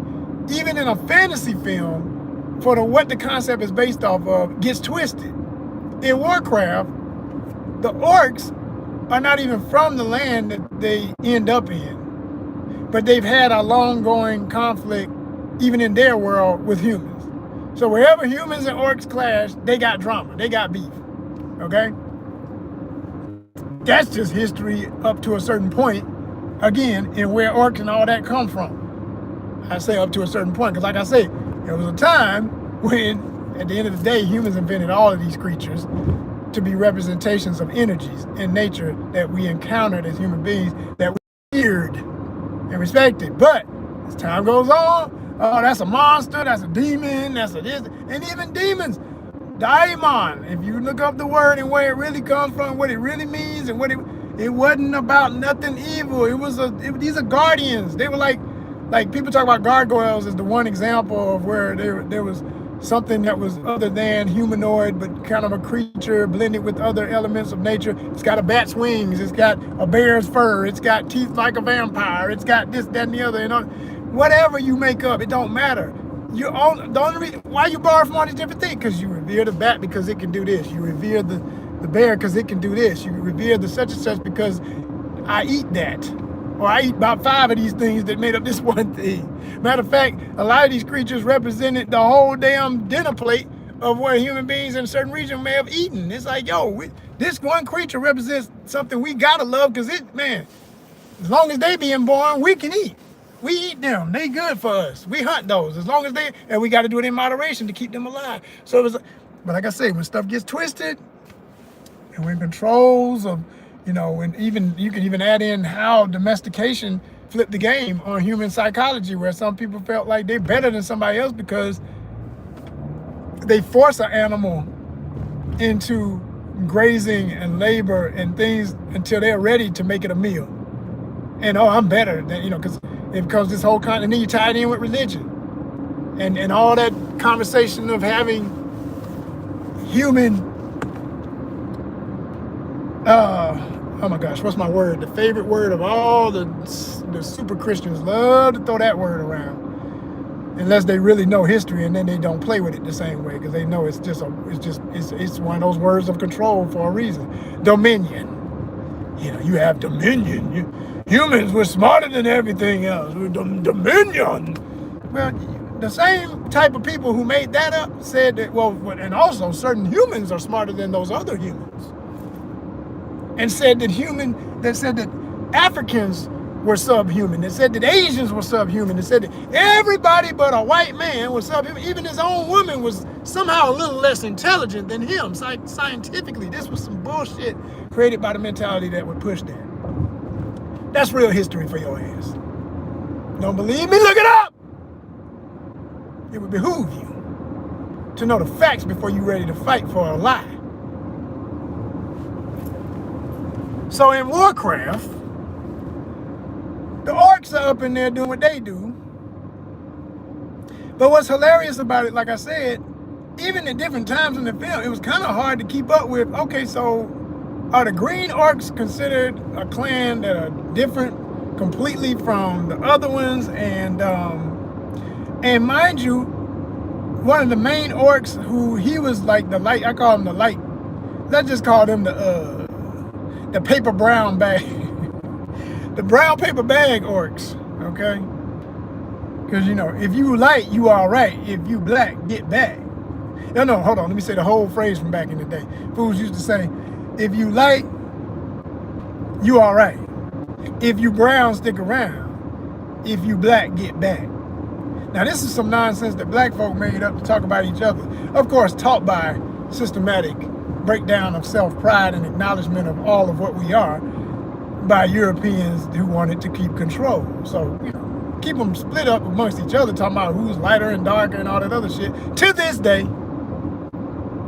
even in a fantasy film, for what the concept is based off of, gets twisted. In Warcraft, the orcs are not even from the land that they end up in, but they've had a long-going conflict, even in their world, with humans. So wherever humans and orcs clash, they got drama, they got beef, okay? That's just history up to a certain point, again, and where orcs and all that come from. I say up to a certain point, because like I say, there was a time when, at the end of the day, humans invented all of these creatures to be representations of energies in nature that we encountered as human beings that we feared and respected. But as time goes on, oh, that's a monster, that's a demon, that's a this, and even demons, daimon, if you look up the word and where it really comes from, what it really means, and what it wasn't about nothing evil. These are guardians. They were like people talk about gargoyles as the one example of where there was something that was other than humanoid, but kind of a creature blended with other elements of nature. It's got a bat's wings, it's got a bear's fur, it's got teeth like a vampire, it's got this, that, and the other, whatever you make up, it don't matter. The only reason why you borrow from all these different things, because you revere the bat because it can do this. You revere the bear because it can do this. You revere the such and such because I eat that. Or I eat about 5 of these things that made up this one thing. Matter of fact, a lot of these creatures represented the whole damn dinner plate of where human beings in a certain region may have eaten. It's like, yo, this one creature represents something we gotta love, because man, as long as they being born, we can eat. We eat them. They good for us. We hunt those. As long as and we got to do it in moderation to keep them alive. So it was, but like I say, when stuff gets twisted, and when controls of, and even you can even add in how domestication flipped the game on human psychology, where some people felt like they're better than somebody else because they force an animal into grazing and labor and things until they're ready to make it a meal. And I'm better than, because it becomes this whole and then you tie it in with religion and all that conversation of having human, oh my gosh, what's my word? The favorite word of all the super Christians love to throw that word around, unless they really know history, and then they don't play with it the same way, because they know it's one of those words of control for a reason. Dominion. You have dominion. Humans were smarter than everything else. Dominion. Well, the same type of people who made that up said that, and also certain humans are smarter than those other humans. And said that Africans were subhuman. They said that Asians were subhuman. They said that everybody but a white man was subhuman. Even his own woman was somehow a little less intelligent than him. Scientifically, this was some bullshit created by the mentality that would push that. That's real history for your ass. Don't believe me? Look it up! It would behoove you to know the facts before you're ready to fight for a lie. So in Warcraft, the orcs are up in there doing what they do. But what's hilarious about it, like I said, even at different times in the film, it was kind of hard to keep up with, okay, so are the green orcs considered a clan that are different completely from the other ones? And mind you, one of the main orcs, who he was like the light, I call him the light, let's just call them the paper brown bag, the brown paper bag orcs, okay? Because, if you light, you all right. If you black, get back. No, hold on, let me say the whole phrase from back in the day. Fools used to say, if you light, you all right. If you brown, stick around. If you black, get back. Now, this is some nonsense that black folk made up to talk about each other. Of course, taught by systematic breakdown of self-pride and acknowledgement of all of what we are by Europeans who wanted to keep control. So, keep them split up amongst each other, talking about who's lighter and darker and all that other shit. To this day,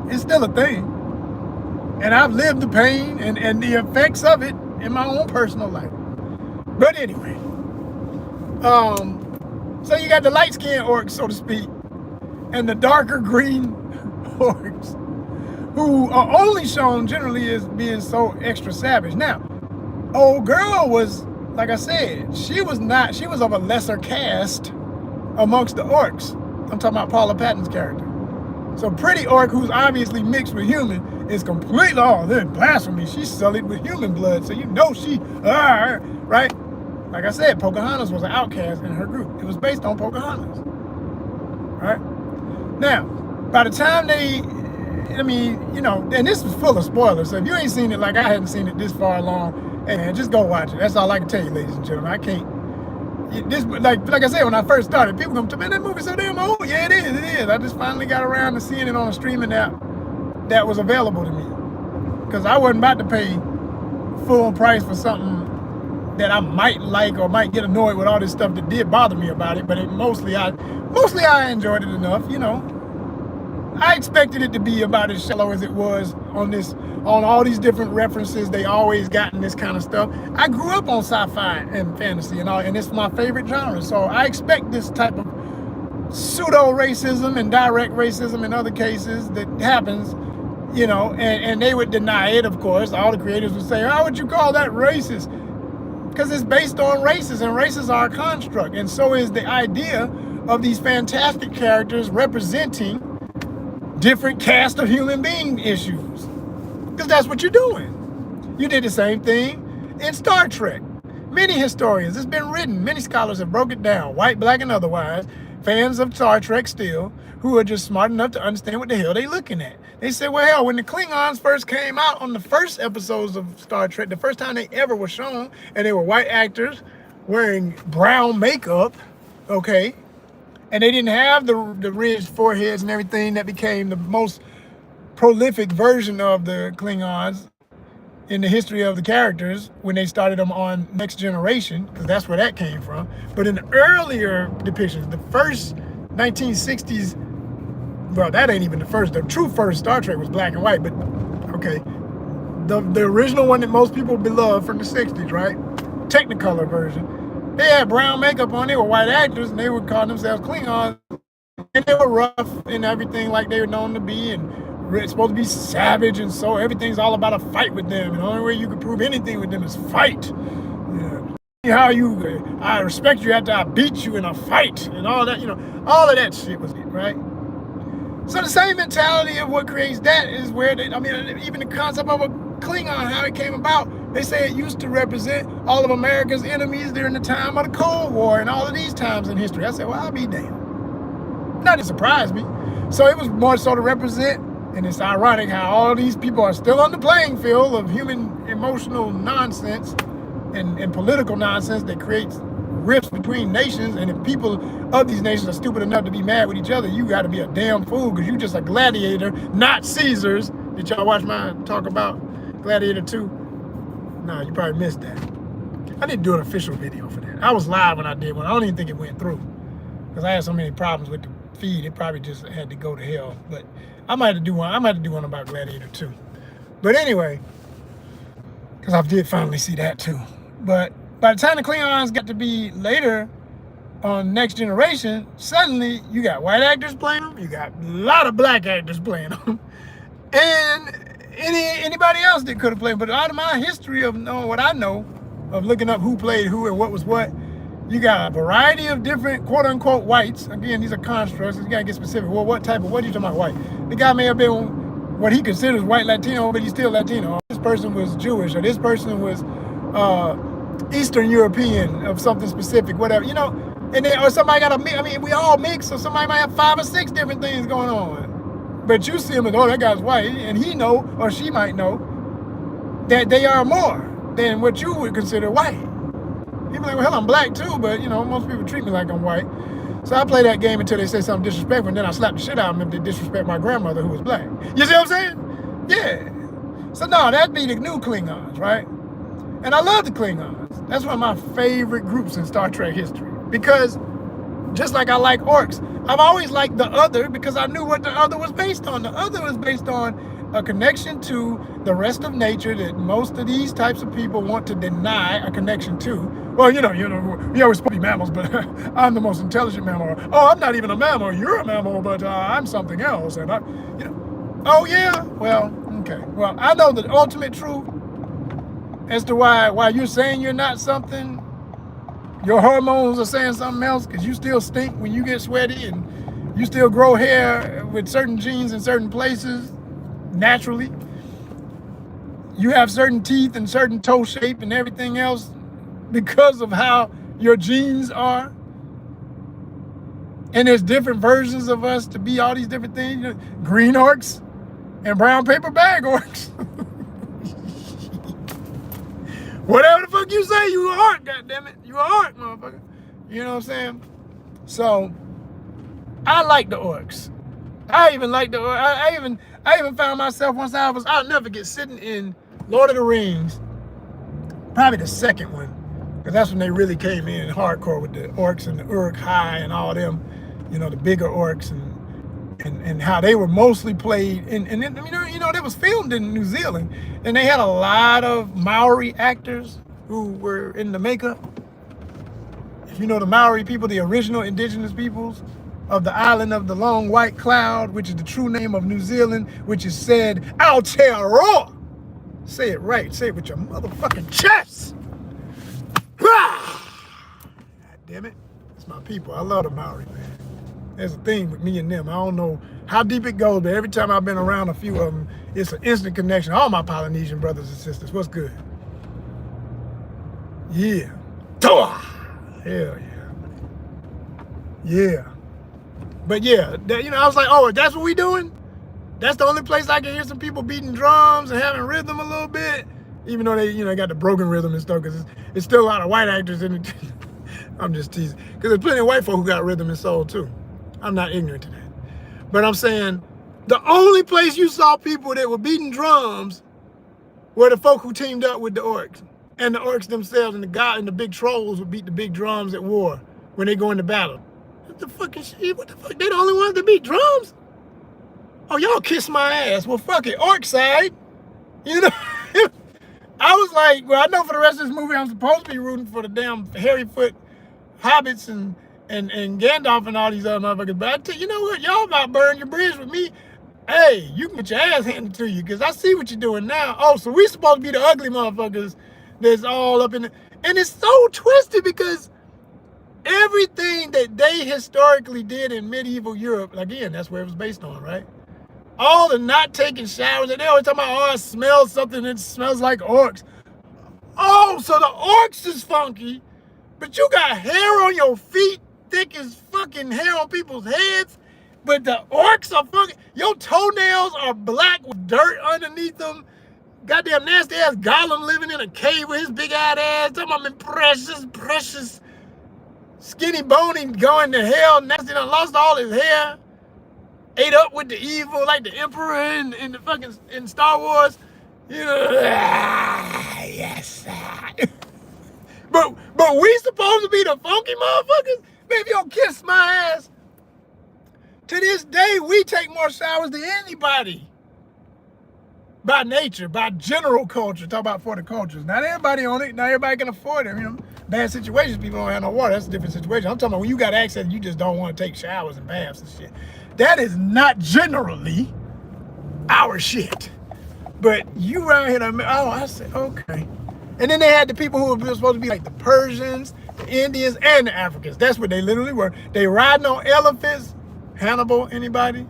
it's still a thing. And I've lived the pain and the effects of it in my own personal life. But anyway, so you got the light-skinned orcs, so to speak, and the darker green orcs, who are only shown generally as being so extra savage. Now, old girl was, like I said, she was of a lesser caste amongst the orcs. I'm talking about Paula Patton's character. So pretty orc, who's obviously mixed with human, is completely, that's blasphemy. She's sullied with human blood, so she, right? Like I said, Pocahontas was an outcast in her group. It was based on Pocahontas, right? Now, by the time and this was full of spoilers, so if you ain't seen it like I hadn't seen it this far along, hey man, just go watch it. That's all I can tell you, ladies and gentlemen. I can't, like I said, when I first started, people come to me, man, that movie's so damn old. Yeah, it is. I just finally got around to seeing it on a streaming app that was available to me. Because I wasn't about to pay full price for something that I might like or might get annoyed with all this stuff that did bother me about it. But mostly I enjoyed it enough, I expected it to be about as shallow as it was on all these different references they always got in this kind of stuff. I grew up on sci-fi and fantasy and it's my favorite genre. So I expect this type of pseudo-racism and direct racism in other cases that happens, and they would deny it, of course. All the creators would say, how would you call that racist? Because it's based on races, and races are a construct, and so is the idea of these fantastic characters representing different cast of human being issues. Because that's what you're doing. You did the same thing in Star Trek. Many historians, it's been written, many scholars have broken it down, white, black, and otherwise, fans of Star Trek still, who are just smart enough to understand what the hell they're looking at. They said, well, hell, when the Klingons first came out on the first episodes of Star Trek, the first time they ever were shown, and they were white actors wearing brown makeup, okay, and they didn't have the ridged foreheads and everything that became the most prolific version of the Klingons in the history of the characters when they started them on Next Generation, because that's where that came from. But in the earlier depictions, the first 1960s, well, that ain't even the first. The true first Star Trek was black and white, but okay. The original one that most people beloved from the 60s, right? Technicolor version. They had brown makeup on, they were white actors, and they would call themselves Klingons. And they were rough and everything like they were known to be, and it's supposed to be savage, and so everything's all about a fight with them. And the only way you can prove anything with them is fight. Yeah. How I respect you after I beat you in a fight, and all that, all of that shit was it, right? So the same mentality of what creates that is where even the concept of a Klingon, how it came about, they say it used to represent all of America's enemies during the time of the Cold War and all of these times in history. I said, well, I'll be damned. That didn't surprise me. So it was more so to represent. And it's ironic how all these people are still on the playing field of human emotional nonsense and political nonsense that creates rifts between nations. And if people of these nations are stupid enough to be mad with each other, you got to be a damn fool, because you just a gladiator, not Caesars. Did y'all watch my talk about Gladiator 2? No, you probably missed that. I didn't do an official video for that. I was live when I did one. I don't even think it went through, because I had so many problems with the feed. It probably just had to go to hell. But I might have to do one. I might have to do one about Gladiator 2. But anyway, because I did finally see that too. But by the time the Klingons got to be later on Next Generation, suddenly you got white actors playing them, you got a lot of black actors playing them, and anybody else that could have played. But out of my history of knowing what I know, of looking up who played who and what was what, you got a variety of different quote-unquote whites. Again, these are constructs. You gotta get specific. Well, what are you talking about white? The guy may have been what he considers white Latino, but he's still Latino. This person was Jewish, or this person was Eastern European of something specific, whatever, and then, or somebody got a mix. I mean, we all mix, so somebody might have 5 or 6 different things going on. But you see him as, oh, that guy's white, and he know, or she might know, that they are more than what you would consider white. You'd be like, well, hell, I'm black too, but most people treat me like I'm white. So I play that game until they say something disrespectful, and then I slap the shit out of them if they disrespect my grandmother who was black. You see what I'm saying? Yeah. So no, that'd be the new Klingons, right? And I love the Klingons. That's one of my favorite groups in Star Trek history, because just like I like orcs, I've always liked the other, because I knew what the other was based on. The other was based on a connection to the rest of nature that most of these types of people want to deny a connection to. Well, we always supposed to be mammals, but I'm the most intelligent mammal. Oh, I'm not even a mammal. You're a mammal, but I'm something else. And oh yeah, well, okay. Well, I know the ultimate truth as to why you're saying you're not something. Your hormones are saying something else, because you still stink when you get sweaty, and you still grow hair with certain genes in certain places naturally. You have certain teeth and certain toe shape and everything else because of how your genes are. And there's different versions of us to be all these different things. Green orcs and brown paper bag orcs. Whatever the fuck you say, you a orc, goddammit. You a orc, motherfucker. You know what I'm saying? So I like the orcs. I even like the orcs. I even found myself once I'll never forget sitting in Lord of the Rings, probably the second one, because that's when they really came in hardcore with the orcs and the Uruk-hai and all them, the bigger orcs, and how they were mostly played and they was filmed in New Zealand, and they had a lot of Maori actors who were in the makeup. If you know the Maori people, the original indigenous peoples of the island of the long white cloud, which is the true name of New Zealand, which is said Aotearoa. Say it right. Say it with your motherfucking chest. God damn it. It's my people. I love the Maori, man. There's a thing with me and them. I don't know how deep it goes, but every time I've been around a few of them, it's an instant connection. All my Polynesian brothers and sisters, what's good? Yeah. Toa! Hell yeah. Yeah. But yeah, that, I was like, oh, that's what we doing? That's the only place I can hear some people beating drums and having rhythm a little bit, even though they, got the broken rhythm and stuff, because it's still a lot of white actors in it. I'm just teasing. Because there's plenty of white folk who got rhythm and soul too. I'm not ignorant to that. But I'm saying the only place you saw people that were beating drums were the folk who teamed up with the orcs. And the orcs themselves and the big trolls would beat the big drums at war when they go into battle. What the fucking shit? What the fuck? They the only ones that beat drums? Oh, y'all kiss my ass. Well, fuck it. Orc side. I was like, well, I know for the rest of this movie I'm supposed to be rooting for the damn hairy foot hobbits and Gandalf and all these other motherfuckers. But I tell you know what? Y'all about to burn your bridge with me. Hey, you can get your ass handed to you because I see what you're doing now. Oh, so we supposed to be the ugly motherfuckers that's all up in the... And it's so twisted because everything that they historically did in medieval Europe, again, that's where it was based on, right? All the not taking showers, and they always talking about, oh, it smells something that smells like orcs. Oh, so the orcs is funky, but you got hair on your feet, thick as fucking hair on people's heads, but the orcs are funky. Your toenails are black with dirt underneath them. Goddamn nasty ass Gollum living in a cave with his big eyed ass. Talking about precious, skinny bony going to hell. Nasty done lost all his hair. Ate up with the evil like the Emperor in the fucking in Star Wars. Yes. but we supposed to be the funky motherfuckers? Baby, you'll kiss my ass. To this day, we take more showers than anybody. By nature, by general culture. Talk about for the cultures. Not everybody on it. Not everybody can afford it. Bad situations, people don't have no water. That's a different situation. I'm talking about when you got access, you just don't want to take showers and baths and shit. That is not generally our shit. But you around here, I said, okay. And then they had the people who were supposed to be like the Persians, the Indians, and the Africans. That's what they literally were. They riding on elephants. Hannibal, anybody?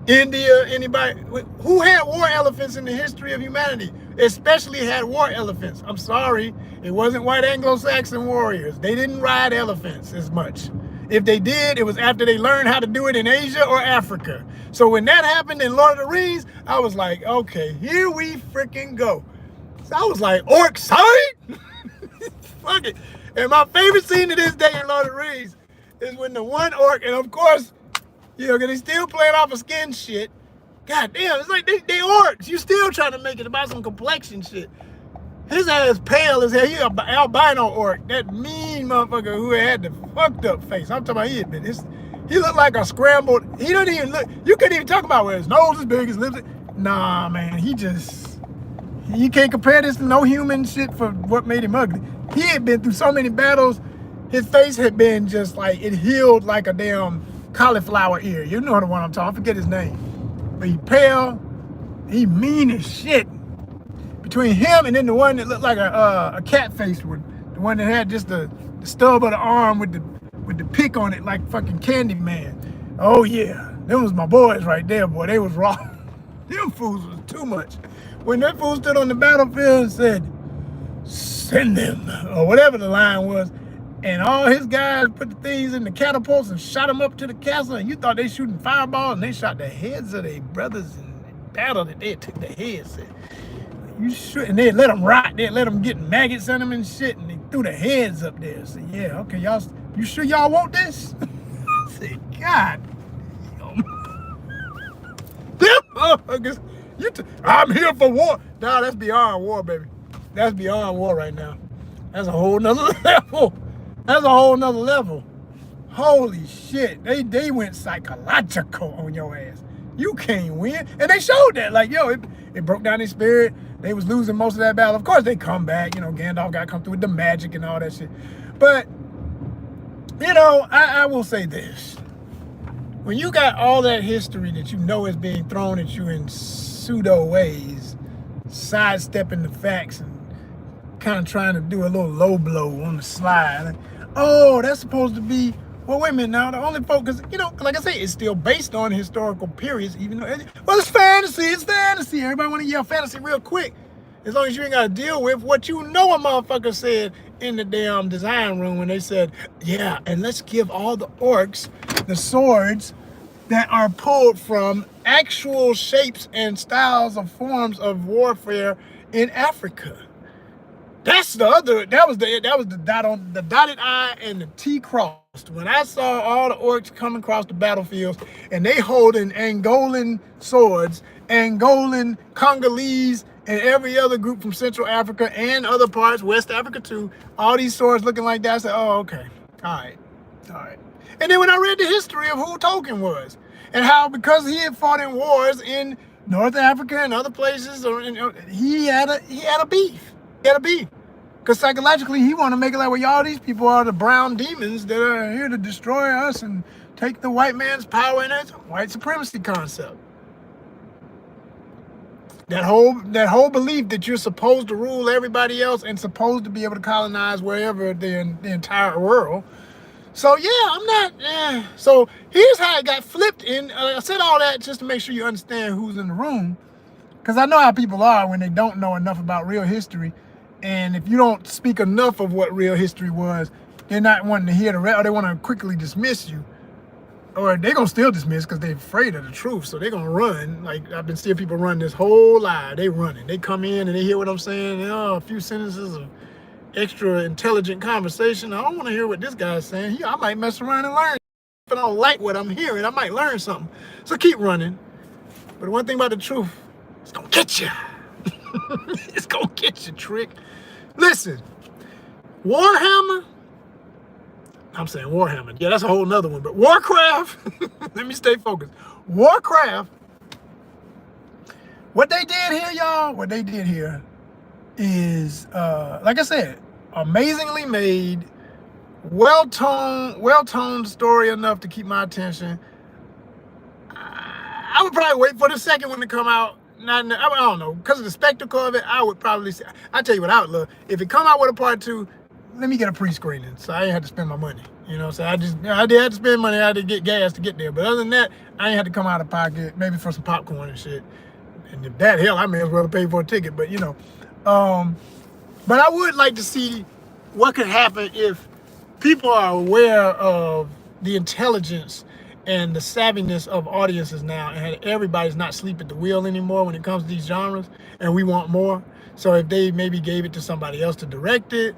India, anybody? Who had war elephants in the history of humanity? Especially had war elephants. I'm sorry, it wasn't white Anglo-Saxon warriors. They didn't ride elephants as much. If they did, it was after they learned how to do it in Asia or Africa. So when that happened in Lord of the Rings, I was like, okay, here we freaking go. So I was like, orc side? Fuck it. And my favorite scene to this day in Lord of the Rings is when the one orc, and of course, because they still playing off of skin shit. God damn, it's like they orcs. You still trying to make it about some complexion shit. His ass pale as hell. He an albino orc. That mean motherfucker who had the fucked up face. I'm talking about he looked like a scrambled. He don't even look. You couldn't even talk about where his nose is big, his lips. Nah, man. You can't compare this to no human shit for what made him ugly. He had been through so many battles. His face had been just like, it healed like a damn cauliflower ear. You know the one I'm talking. I forget his name. But he pale. He mean as shit. Between him and then the one that looked like a cat face one, the one that had just the stub of the arm with the pick on it like fucking Candyman. Oh yeah, them was my boys right there, boy. They was raw. Them fools was too much. When that fool stood on the battlefield and said, "Send them," or whatever the line was, and all his guys put the things in the catapults and shot them up to the castle, and you thought they shooting fireballs, and they shot the heads of their brothers in battle that they took the heads. You should, and they let them rot. They let them get maggots in them and shit, and they threw the heads up there. So yeah, okay, y'all, you sure y'all want this? I said, God, them motherfuckers. I'm here for war. Nah, that's beyond war, baby. That's beyond war right now. That's a whole nother level. That's a whole nother level. Holy shit, they went psychological on your ass. You can't win, and they showed that. Like, yo, it broke down their spirit. They was losing most of that battle. Of course, they come back. Gandalf got to come through with the magic and all that shit. But, I will say this. When you got all that history that you know is being thrown at you in pseudo ways, sidestepping the facts and kind of trying to do a little low blow on the slide. oh, that's supposed to be, well, wait a minute now. The only focus, you know, like I say, it's still based on historical periods, even though, well, it's fantasy. It's fantasy. Everybody want to yell fantasy real quick. As long as you ain't got to deal with what you know a motherfucker said in the damn design room when they said, yeah, and let's give all the orcs the swords that are pulled from actual shapes and styles of forms of warfare in Africa. That's the other, that was the dot on the dotted I and the T crossed. When I saw all the orcs coming across the battlefields and they holding Angolan swords, Angolan, Congolese, and every other group from Central Africa and other parts, West Africa too, all these swords looking like that, I said, oh, okay, all right. And then when I read the history of who Tolkien was and how because he had fought in wars in North Africa and other places, he had a beef. He had a beef. Because psychologically, he want to make it like, well, y'all, these people are the brown demons that are here to destroy us and take the white man's power, and it's a white supremacy concept. That whole belief that you're supposed to rule everybody else and supposed to be able to colonize wherever the entire world. So yeah, I'm not. So here's how it got flipped in. I said all that just to make sure you understand who's in the room, because I know how people are when they don't know enough about real history, and if you don't speak enough of what real history was, they're not wanting to hear the rest, or they want to quickly dismiss you. Or they're going to still dismiss because they're afraid of the truth. So they're going to run. Like, I've been seeing people run this whole lie. They running. They come in and they hear what I'm saying. And, a few sentences of extra intelligent conversation. I don't want to hear what this guy's saying. I might mess around and learn. If I don't like what I'm hearing, I might learn something. So keep running. But one thing about the truth, it's going to get you. It's going to get you, trick. Listen, Warhammer. I'm saying Warhammer. Yeah, that's a whole nother one. But Warcraft, let me stay focused. Warcraft, what they did here, y'all, what they did here is, like I said, amazingly made, well-toned story enough to keep my attention. I would probably wait for the second one to come out. I don't know, because of the spectacle of it, I would probably say, I'll tell you what I would love. If it come out with a part 2, let me get a pre-screening, so I ain't had to spend my money. You know, so I did have to spend money. I had to get gas to get there. But other than that, I ain't had to come out of pocket, maybe for some popcorn and shit. And if that, hell, I may as well pay for a ticket. But, you know, but I would like to see what could happen if people are aware of the intelligence and the savviness of audiences now, and everybody's not asleep at the wheel anymore when it comes to these genres, and we want more. So if they maybe gave it to somebody else to direct it,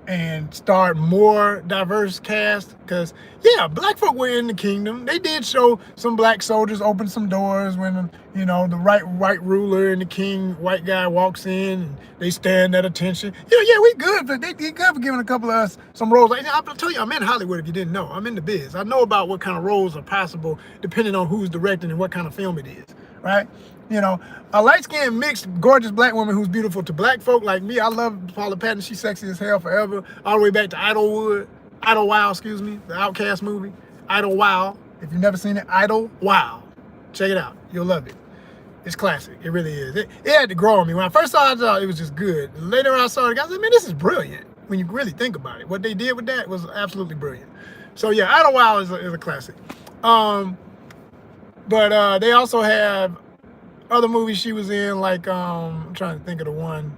and start more diverse cast, because yeah, black folk were in the kingdom. They did show some black soldiers open some doors when, you know, the white ruler and the king, white guy walks in and they stand at attention. Yeah, we good, but they good for giving a couple of us some roles. I'll tell you, I'm in Hollywood if you didn't know. I'm in the biz. I know about what kind of roles are possible depending on who's directing and what kind of film it is, right? You know, a light-skinned, mixed, gorgeous black woman who's beautiful to black folk like me. I love Paula Patton. She's sexy as hell forever. All the way back to Idlewild, the Outcast movie. Idlewild. If you've never seen it, Idlewild. Check it out. You'll love it. It's classic. It really is. It had to grow on me. When I first saw it, I thought it was just good. Later I saw it, I said, man, this is brilliant. When you really think about it. What they did with that was absolutely brilliant. So yeah, Idlewild is a classic. But they also have other movies she was in, like, I'm trying to think of the one.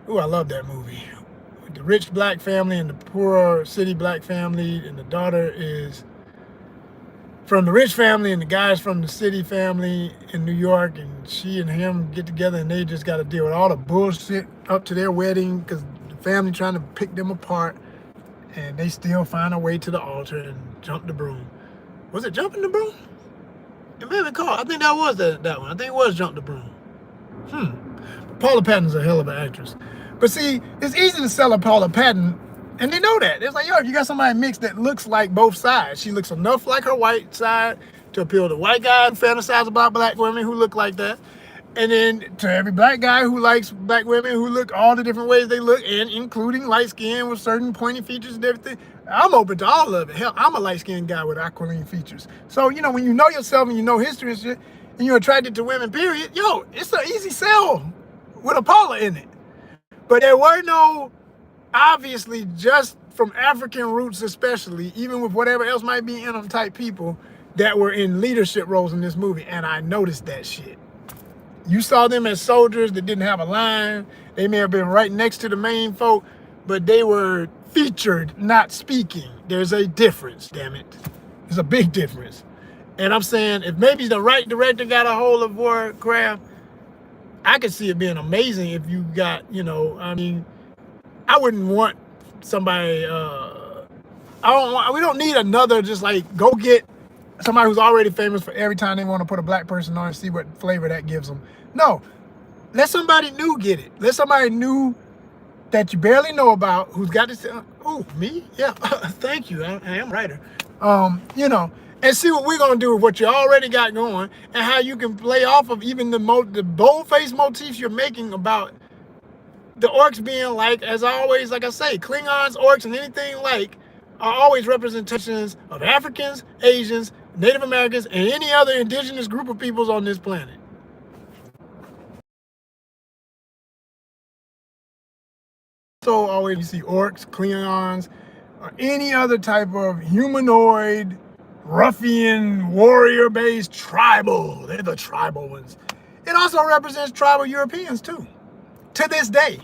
Ooh, I love that movie. The rich black family and the poor city black family, and the daughter is from the rich family and the guy's from the city family in New York, and she and him get together and they just got to deal with all the bullshit up to their wedding because the family trying to pick them apart, and they still find a way to the altar and jump the broom. Was it Jumping the Broom? It may have been called. I think that was that one. I think it was Jump the Broom. Paula Patton's a hell of an actress. But see, it's easy to sell a Paula Patton, and they know that. It's like, yo, if you got somebody mixed that looks like both sides, she looks enough like her white side to appeal to white guys and fantasize about black women who look like that. And then to every black guy who likes black women who look all the different ways they look, and including light skin with certain pointy features and everything. I'm open to all of it. Hell, I'm a light-skinned guy with aquiline features. So, you know, when you know yourself and you know history and shit, and you're attracted to women, period, yo, it's an easy sell with a Paula in it. But there were no obviously just from African roots especially, even with whatever else might be in them type people that were in leadership roles in this movie. And I noticed that shit. You saw them as soldiers that didn't have a line. They may have been right next to the main folk, but they were featured, not speaking. There's a difference, damn it. There's a big difference. And I'm saying if maybe the right director got a hold of Warcraft, I could see it being amazing if you got, you know, I mean, I wouldn't want somebody, we don't need another, just like, go get somebody who's already famous for every time they want to put a black person on and see what flavor that gives them. No, let somebody new get it. Let somebody new that you barely know about, who's got this, oh, me? Yeah, thank you, I am a writer. You know, and see what we're gonna do with what you already got going and how you can play off of even the bold-faced motifs you're making about the orcs being like, as always, like I say, Klingons, orcs, and anything like are always representations of Africans, Asians, Native Americans, and any other indigenous group of peoples on this planet. So always you see orcs, Klingons, or any other type of humanoid, ruffian, warrior-based tribal. They're the tribal ones. It also represents tribal Europeans too, to this day.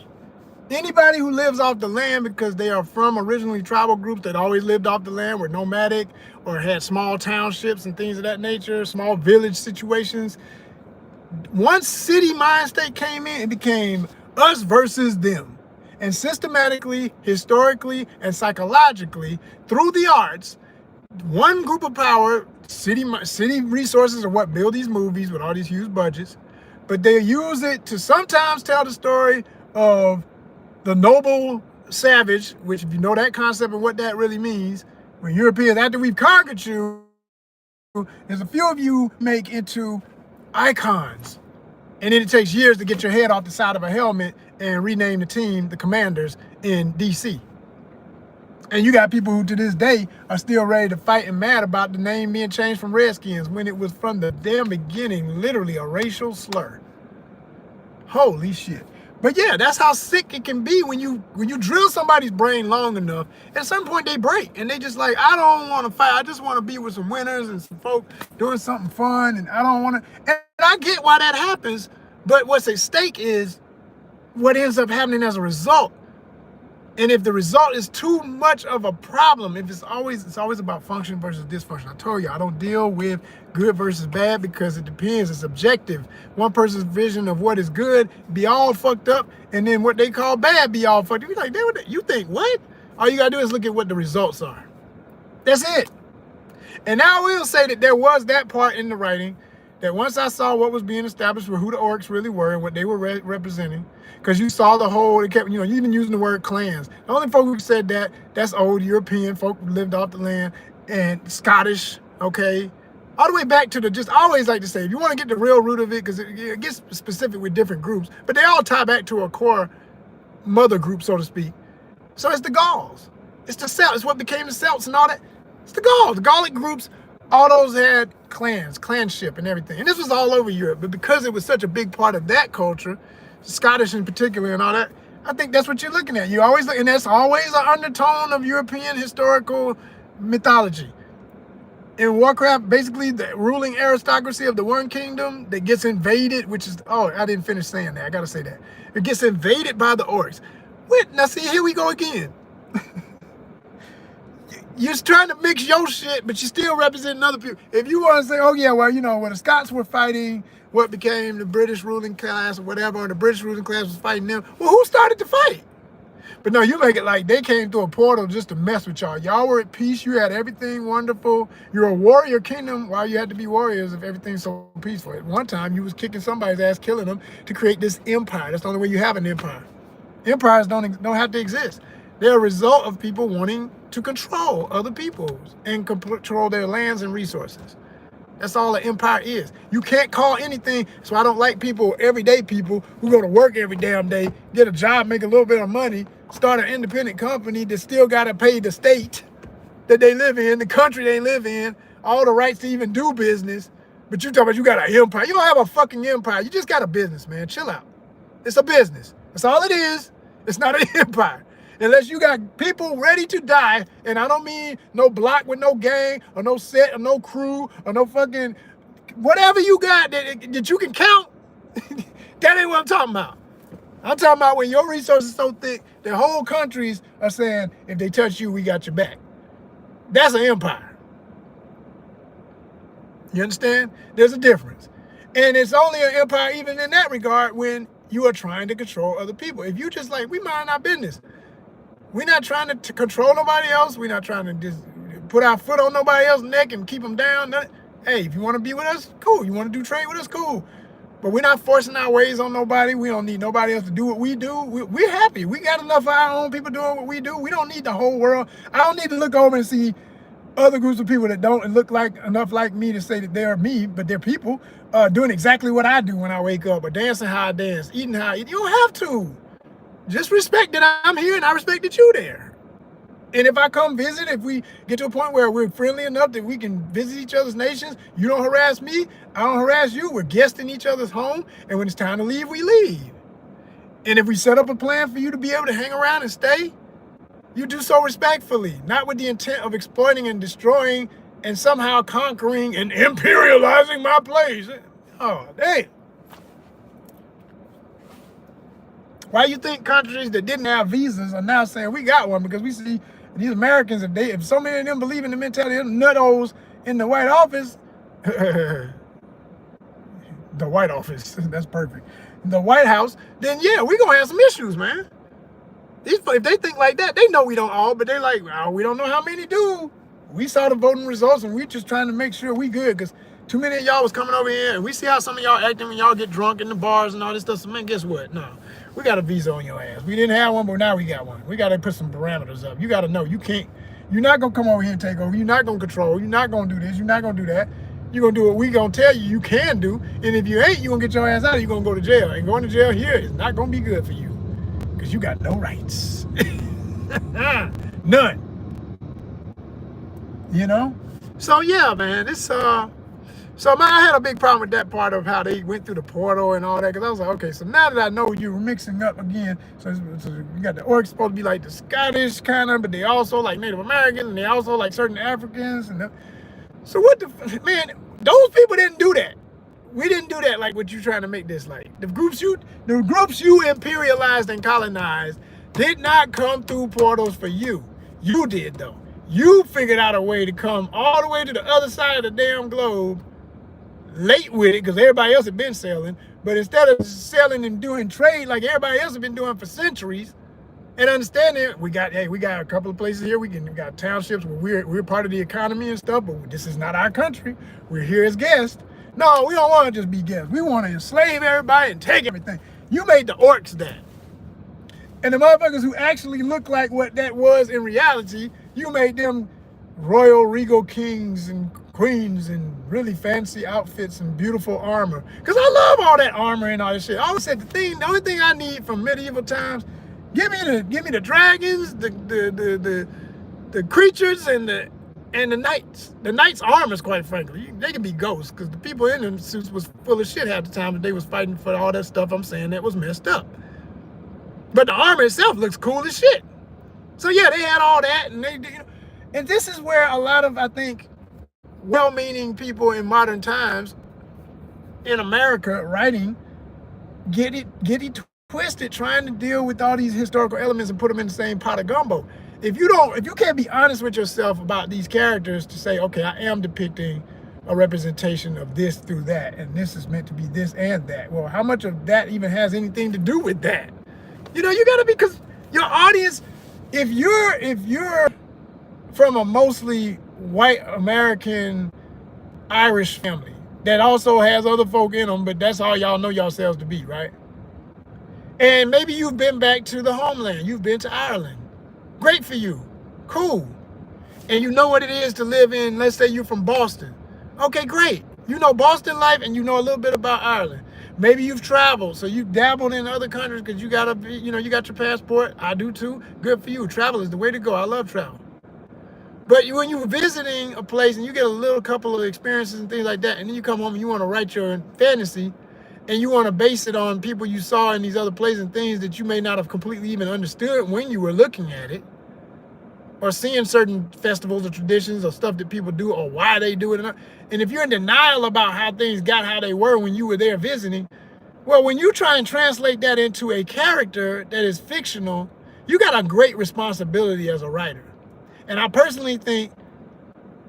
Anybody who lives off the land because they are from originally tribal groups that always lived off the land, were nomadic or had small townships and things of that nature, small village situations. Once city mind state came in, it became us versus them. And systematically, historically, and psychologically, through the arts, one group of power, city resources are what build these movies with all these huge budgets, but they use it to sometimes tell the story of the noble savage, which if you know that concept and what that really means, when Europeans, after we've conquered you, there's a few of you make into icons. And then it takes years to get your head off the side of a helmet and rename the team, the Commanders, in DC. And you got people who to this day are still ready to fight and mad about the name being changed from Redskins when it was from the damn beginning, literally a racial slur. Holy shit. But yeah, that's how sick it can be when you drill somebody's brain long enough. At some point they break and they just like, I don't want to fight. I just want to be with some winners and some folk doing something fun, and I don't want to. And I get why that happens, but what's at stake is what ends up happening as a result. And if the result is too much of a problem, if it's always about function versus dysfunction. I told you, I don't deal with good versus bad because it depends. It's subjective. One person's vision of what is good be all fucked up, and then what they call bad be all fucked up. You're like, you think what? All you gotta do is look at what the results are. That's it. And now I will say that there was that part in the writing that once I saw what was being established for who the orcs really were and what they were representing, because you saw the whole, it kept, you even using the word clans. The only folk who said that, that's old European folk who lived off the land, and Scottish, okay? All the way back to I always like to say, if you want to get the real root of it, because it gets specific with different groups, but they all tie back to a core mother group, so to speak. So it's the Gauls. It's the Celts. It's what became the Celts and all that. It's the Gauls. The Gallic groups, all those had clans, clanship and everything. And this was all over Europe, but because it was such a big part of that culture, Scottish in particular and all that, I think that's what you're looking at. You always look, and that's always an undertone of European historical mythology. In Warcraft, basically the ruling aristocracy of the One Kingdom that gets invaded, which is, oh, I didn't finish saying that. I gotta say that. It gets invaded by the orcs. Wait, now see, here we go again. You're trying to mix your shit, but you're still representing other people. If you want to say, oh yeah, well, when the Scots were fighting what became the British ruling class or whatever, or the British ruling class was fighting them, well, who started the fight? But no, you make it like they came through a portal just to mess with y'all. Y'all were at peace. You had everything wonderful. You're a warrior kingdom. Why you had to be warriors if everything's so peaceful? At one time, you was kicking somebody's ass, killing them to create this empire. That's the only way you have an empire. Empires don't have to exist. They're a result of people wanting to control other peoples and control their lands and resources. That's all an empire is. You can't call anything, so I don't like people, everyday people, who go to work every damn day, get a job, make a little bit of money, start an independent company that still got to pay the state that they live in, the country they live in, all the rights to even do business. But you talk about you got an empire. You don't have a fucking empire. You just got a business, man. Chill out. It's a business. That's all it is. It's not an empire. Unless you got people ready to die, and I don't mean no block with no gang or no set or no crew or no fucking whatever you got that you can count, that ain't what I'm talking about. I'm talking about when your resources are so thick that whole countries are saying, if they touch you, we got your back. That's an empire. You understand? There's a difference. And it's only an empire even in that regard when you are trying to control other people. If you just like, we mind our business. We're not trying to control nobody else. We're not trying to just put our foot on nobody else's neck and keep them down. Hey, if you want to be with us, cool. You want to do trade with us, cool. But we're not forcing our ways on nobody. We don't need nobody else to do what we do. We're happy. We got enough of our own people doing what we do. We don't need the whole world. I don't need to look over and see other groups of people that don't look like enough like me to say that they're me, but they're people doing exactly what I do when I wake up, or dancing how I dance, eating how I eat. You don't have to. Just respect that I'm here and I respect that you're there. And if I come visit, if we get to a point where we're friendly enough that we can visit each other's nations, you don't harass me, I don't harass you. We're guests in each other's home, and when it's time to leave, we leave. And if we set up a plan for you to be able to hang around and stay, you do so respectfully, not with the intent of exploiting and destroying and somehow conquering and imperializing my place. Oh, damn. Why you think countries that didn't have visas are now saying we got one? Because we see these Americans, if so many of them believe in the mentality of nuttos in the White Office, the White Office, that's perfect. The White House, then yeah, we're going to have some issues, man. If they think like that, they know we don't all, but they're like, oh, we don't know how many do. We saw the voting results and we just trying to make sure we good, because too many of y'all was coming over here, and we see how some of y'all acting when y'all get drunk in the bars and all this stuff. So man, guess what? No, we got a visa on your ass. We didn't have one, but now we got one. We got to put some parameters up. You got to know you can't. You're not gonna come over here and take over. You're not gonna control. You're not gonna do this. You're not gonna do that. You're gonna do what we gonna tell you can do. And if you ain't, you gonna get your ass out. You're gonna go to jail. And going to jail here is not gonna be good for you, because you got no rights. None. You know? So yeah, man, it's so man, I had a big problem with that part of how they went through the portal and all that, because I was like, okay, so now that I know you were mixing up again, so you got the orcs supposed to be like the Scottish kind of, but they also like Native Americans, and they also like certain Africans, and so what the man? Those people didn't do that. We didn't do that like what you trying to make this like. The groups you imperialized and colonized did not come through portals for you. You did though. You figured out a way to come all the way to the other side of the damn globe, late with it, because everybody else had been sailing. But instead of selling and doing trade like everybody else had been doing for centuries, and understanding we got a couple of places here. We got townships where we're part of the economy and stuff, but this is not our country. We're here as guests. No, we don't want to just be guests. We want to enslave everybody and take everything. You made the orcs that. And the motherfuckers who actually look like what that was in reality, you made them royal regal kings and queens and really fancy outfits and beautiful armor. Because I love all that armor and all this shit. I always said the only thing I need from medieval times, give me the dragons, the creatures, and the knights. The knights' armors, quite frankly, they can be ghosts, because the people in them suits was full of shit half the time that they was fighting for all that stuff I'm saying that was messed up. But the armor itself looks cool as shit. So yeah, they had all that, and and this is where a lot of, I think, well-meaning people in modern times in America writing get it twisted, trying to deal with all these historical elements and put them in the same pot of gumbo. If you can't be honest with yourself about these characters to say, okay, I am depicting a representation of this through that, and this is meant to be this and that. Well, how much of that even has anything to do with that? You know, you gotta be, because your audience, if you're from a mostly white American Irish family that also has other folk in them, but that's all y'all know yourselves to be, right? And maybe you've been back to the homeland, you've been to Ireland. Great for you, cool. And you know what it is to live in, let's say you're from Boston. Okay, great. You know Boston life and you know a little bit about Ireland. Maybe you've traveled, so you've dabbled in other countries because you got your passport. I do too. Good for you. Travel is the way to go. I love travel. But when you're visiting a place and you get a little couple of experiences and things like that, and then you come home and you want to write your fantasy, and you want to base it on people you saw in these other places and things that you may not have completely even understood when you were looking at it, or seeing certain festivals or traditions or stuff that people do or why they do it. And if you're in denial about how things got how they were when you were there visiting, well, when you try and translate that into a character that is fictional, you got a great responsibility as a writer. And I personally think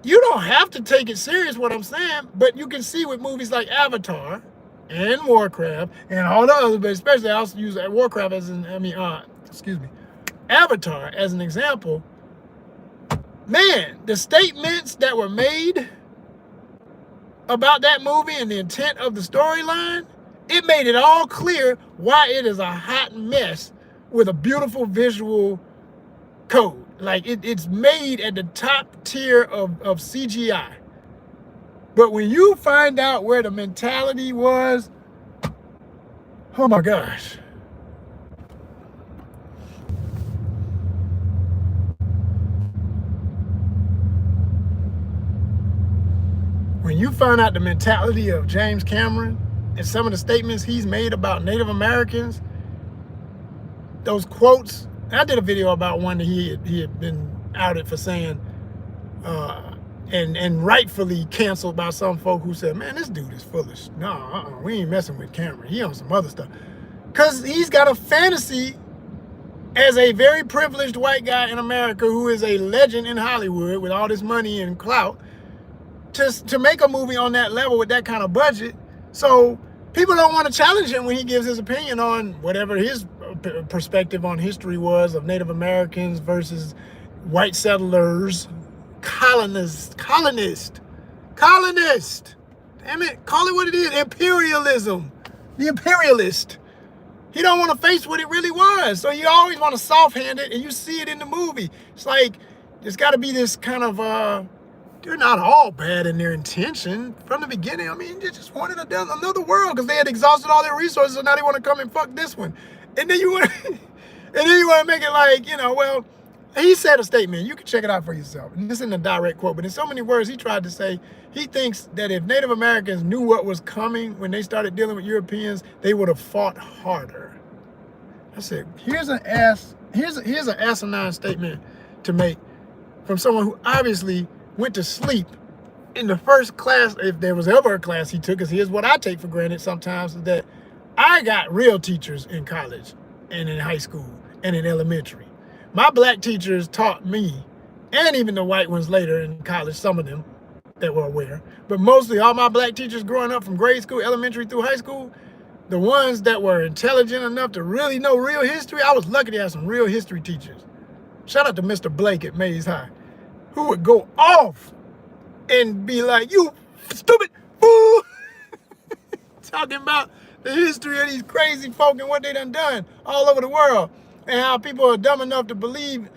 you don't have to take it serious, what I'm saying, but you can see with movies like Avatar and Warcraft and all the others, but especially I also use Warcraft as Avatar as an example. Man, the statements that were made about that movie and the intent of the storyline, it made it all clear why it is a hot mess with a beautiful visual code. Like it's made at the top tier of CGI. But when you find out where the mentality was, oh my gosh. When you find out the mentality of James Cameron and some of the statements he's made about Native Americans, those quotes, I did a video about one that he had been outed for saying, and rightfully canceled by some folk who said, man, this dude is foolish. No, we ain't messing with Cameron. He on some other stuff. Because he's got a fantasy as a very privileged white guy in America who is a legend in Hollywood with all this money and clout, to make a movie on that level with that kind of budget. So people don't want to challenge him when he gives his opinion on whatever his perspective on history was of Native Americans versus white settlers, colonist. Damn it, call it what it is, imperialism. The imperialist. He don't want to face what it really was. So you always want to soft-hand it, and you see it in the movie. It's like, there's got to be this kind of, they're not all bad in their intention from the beginning. I mean, they just wanted another world because they had exhausted all their resources, so now they want to come and fuck this one. And then you want to make it like, well, he said a statement. You can check it out for yourself. And this isn't a direct quote, but in so many words, he tried to say he thinks that if Native Americans knew what was coming when they started dealing with Europeans, they would have fought harder. I said, here's an asinine statement to make from someone who obviously went to sleep in the first class, if there was ever a class he took, because here's what I take for granted sometimes, is that I got real teachers in college and in high school and in elementary. My black teachers taught me, and even the white ones later in college, some of them that were aware, but mostly all my black teachers growing up from grade school, elementary through high school, the ones that were intelligent enough to really know real history, I was lucky to have some real history teachers. Shout out to Mr. Blake at Mays High, who would go off and be like, you stupid fool, talking about the history of these crazy folk and what they done all over the world, and how people are dumb enough to believe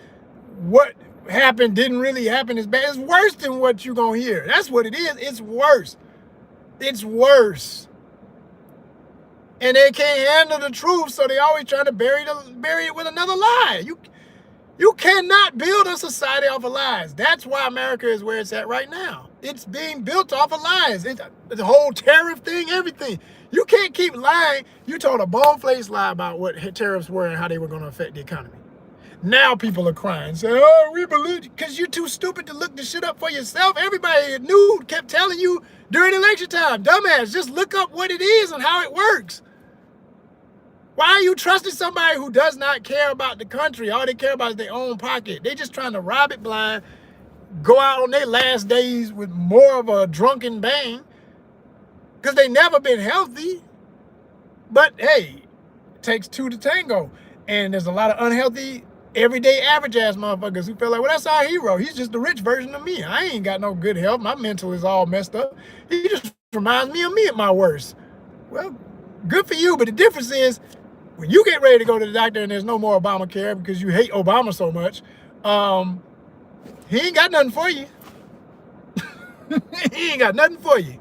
what happened didn't really happen is bad. It's worse than what you're gonna hear. That's what it is. It's worse. It's worse. And they can't handle the truth, so they always trying to bury it with another lie. You cannot build a society off of lies. That's why America is where it's at right now. It's being built off of lies. It's the whole tariff thing, everything. You can't keep lying. You told a bald-faced lie about what tariffs were and how they were going to affect the economy. Now people are crying, saying, oh, we believe, because you're too stupid to look this shit up for yourself. Everybody knew, kept telling you during election time, dumbass, just look up what it is and how it works. Why are you trusting somebody who does not care about the country? All they care about is their own pocket. They're just trying to rob it blind, go out on their last days with more of a drunken bang because they never been healthy. But hey, it takes two to tango. And there's a lot of unhealthy, everyday average ass motherfuckers who feel like, well, that's our hero. He's just the rich version of me. I ain't got no good health. My mental is all messed up. He just reminds me of me at my worst. Well, good for you. But the difference is, when you get ready to go to the doctor and there's no more Obamacare because you hate Obama so much, he ain't got nothing for you. He ain't got nothing for you.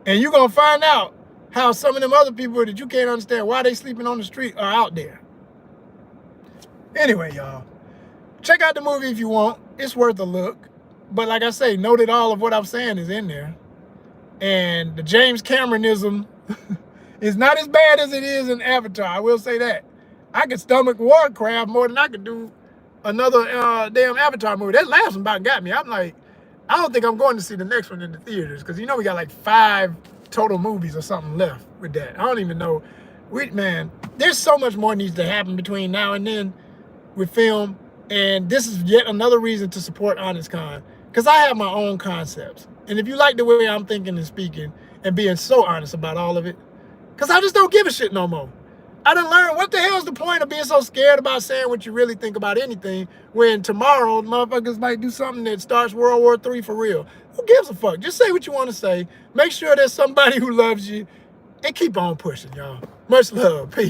And you're going to find out how some of them other people that you can't understand why they sleeping on the street are out there. Anyway, y'all, check out the movie if you want. It's worth a look. But like I say, know that all of what I'm saying is in there. And the James Cameronism is not as bad as it is in Avatar. I will say that. I could stomach Warcraft more than I could do another damn Avatar movie. That last one about got me. I'm like, I don't think I'm going to see the next one in the theaters because you know we got like 5 total movies or something left with that. I don't even know. Man, there's so much more needs to happen between now and then with film, and this is yet another reason to support ONYXCON because I have my own concepts. And if you like the way I'm thinking and speaking and being so honest about all of it, because I just don't give a shit no more. I done learned what the hell's the point of being so scared about saying what you really think about anything when tomorrow motherfuckers might do something that starts World War III for real. Who gives a fuck? Just say what you want to say. Make sure there's somebody who loves you and keep on pushing, y'all. Much love. Peace.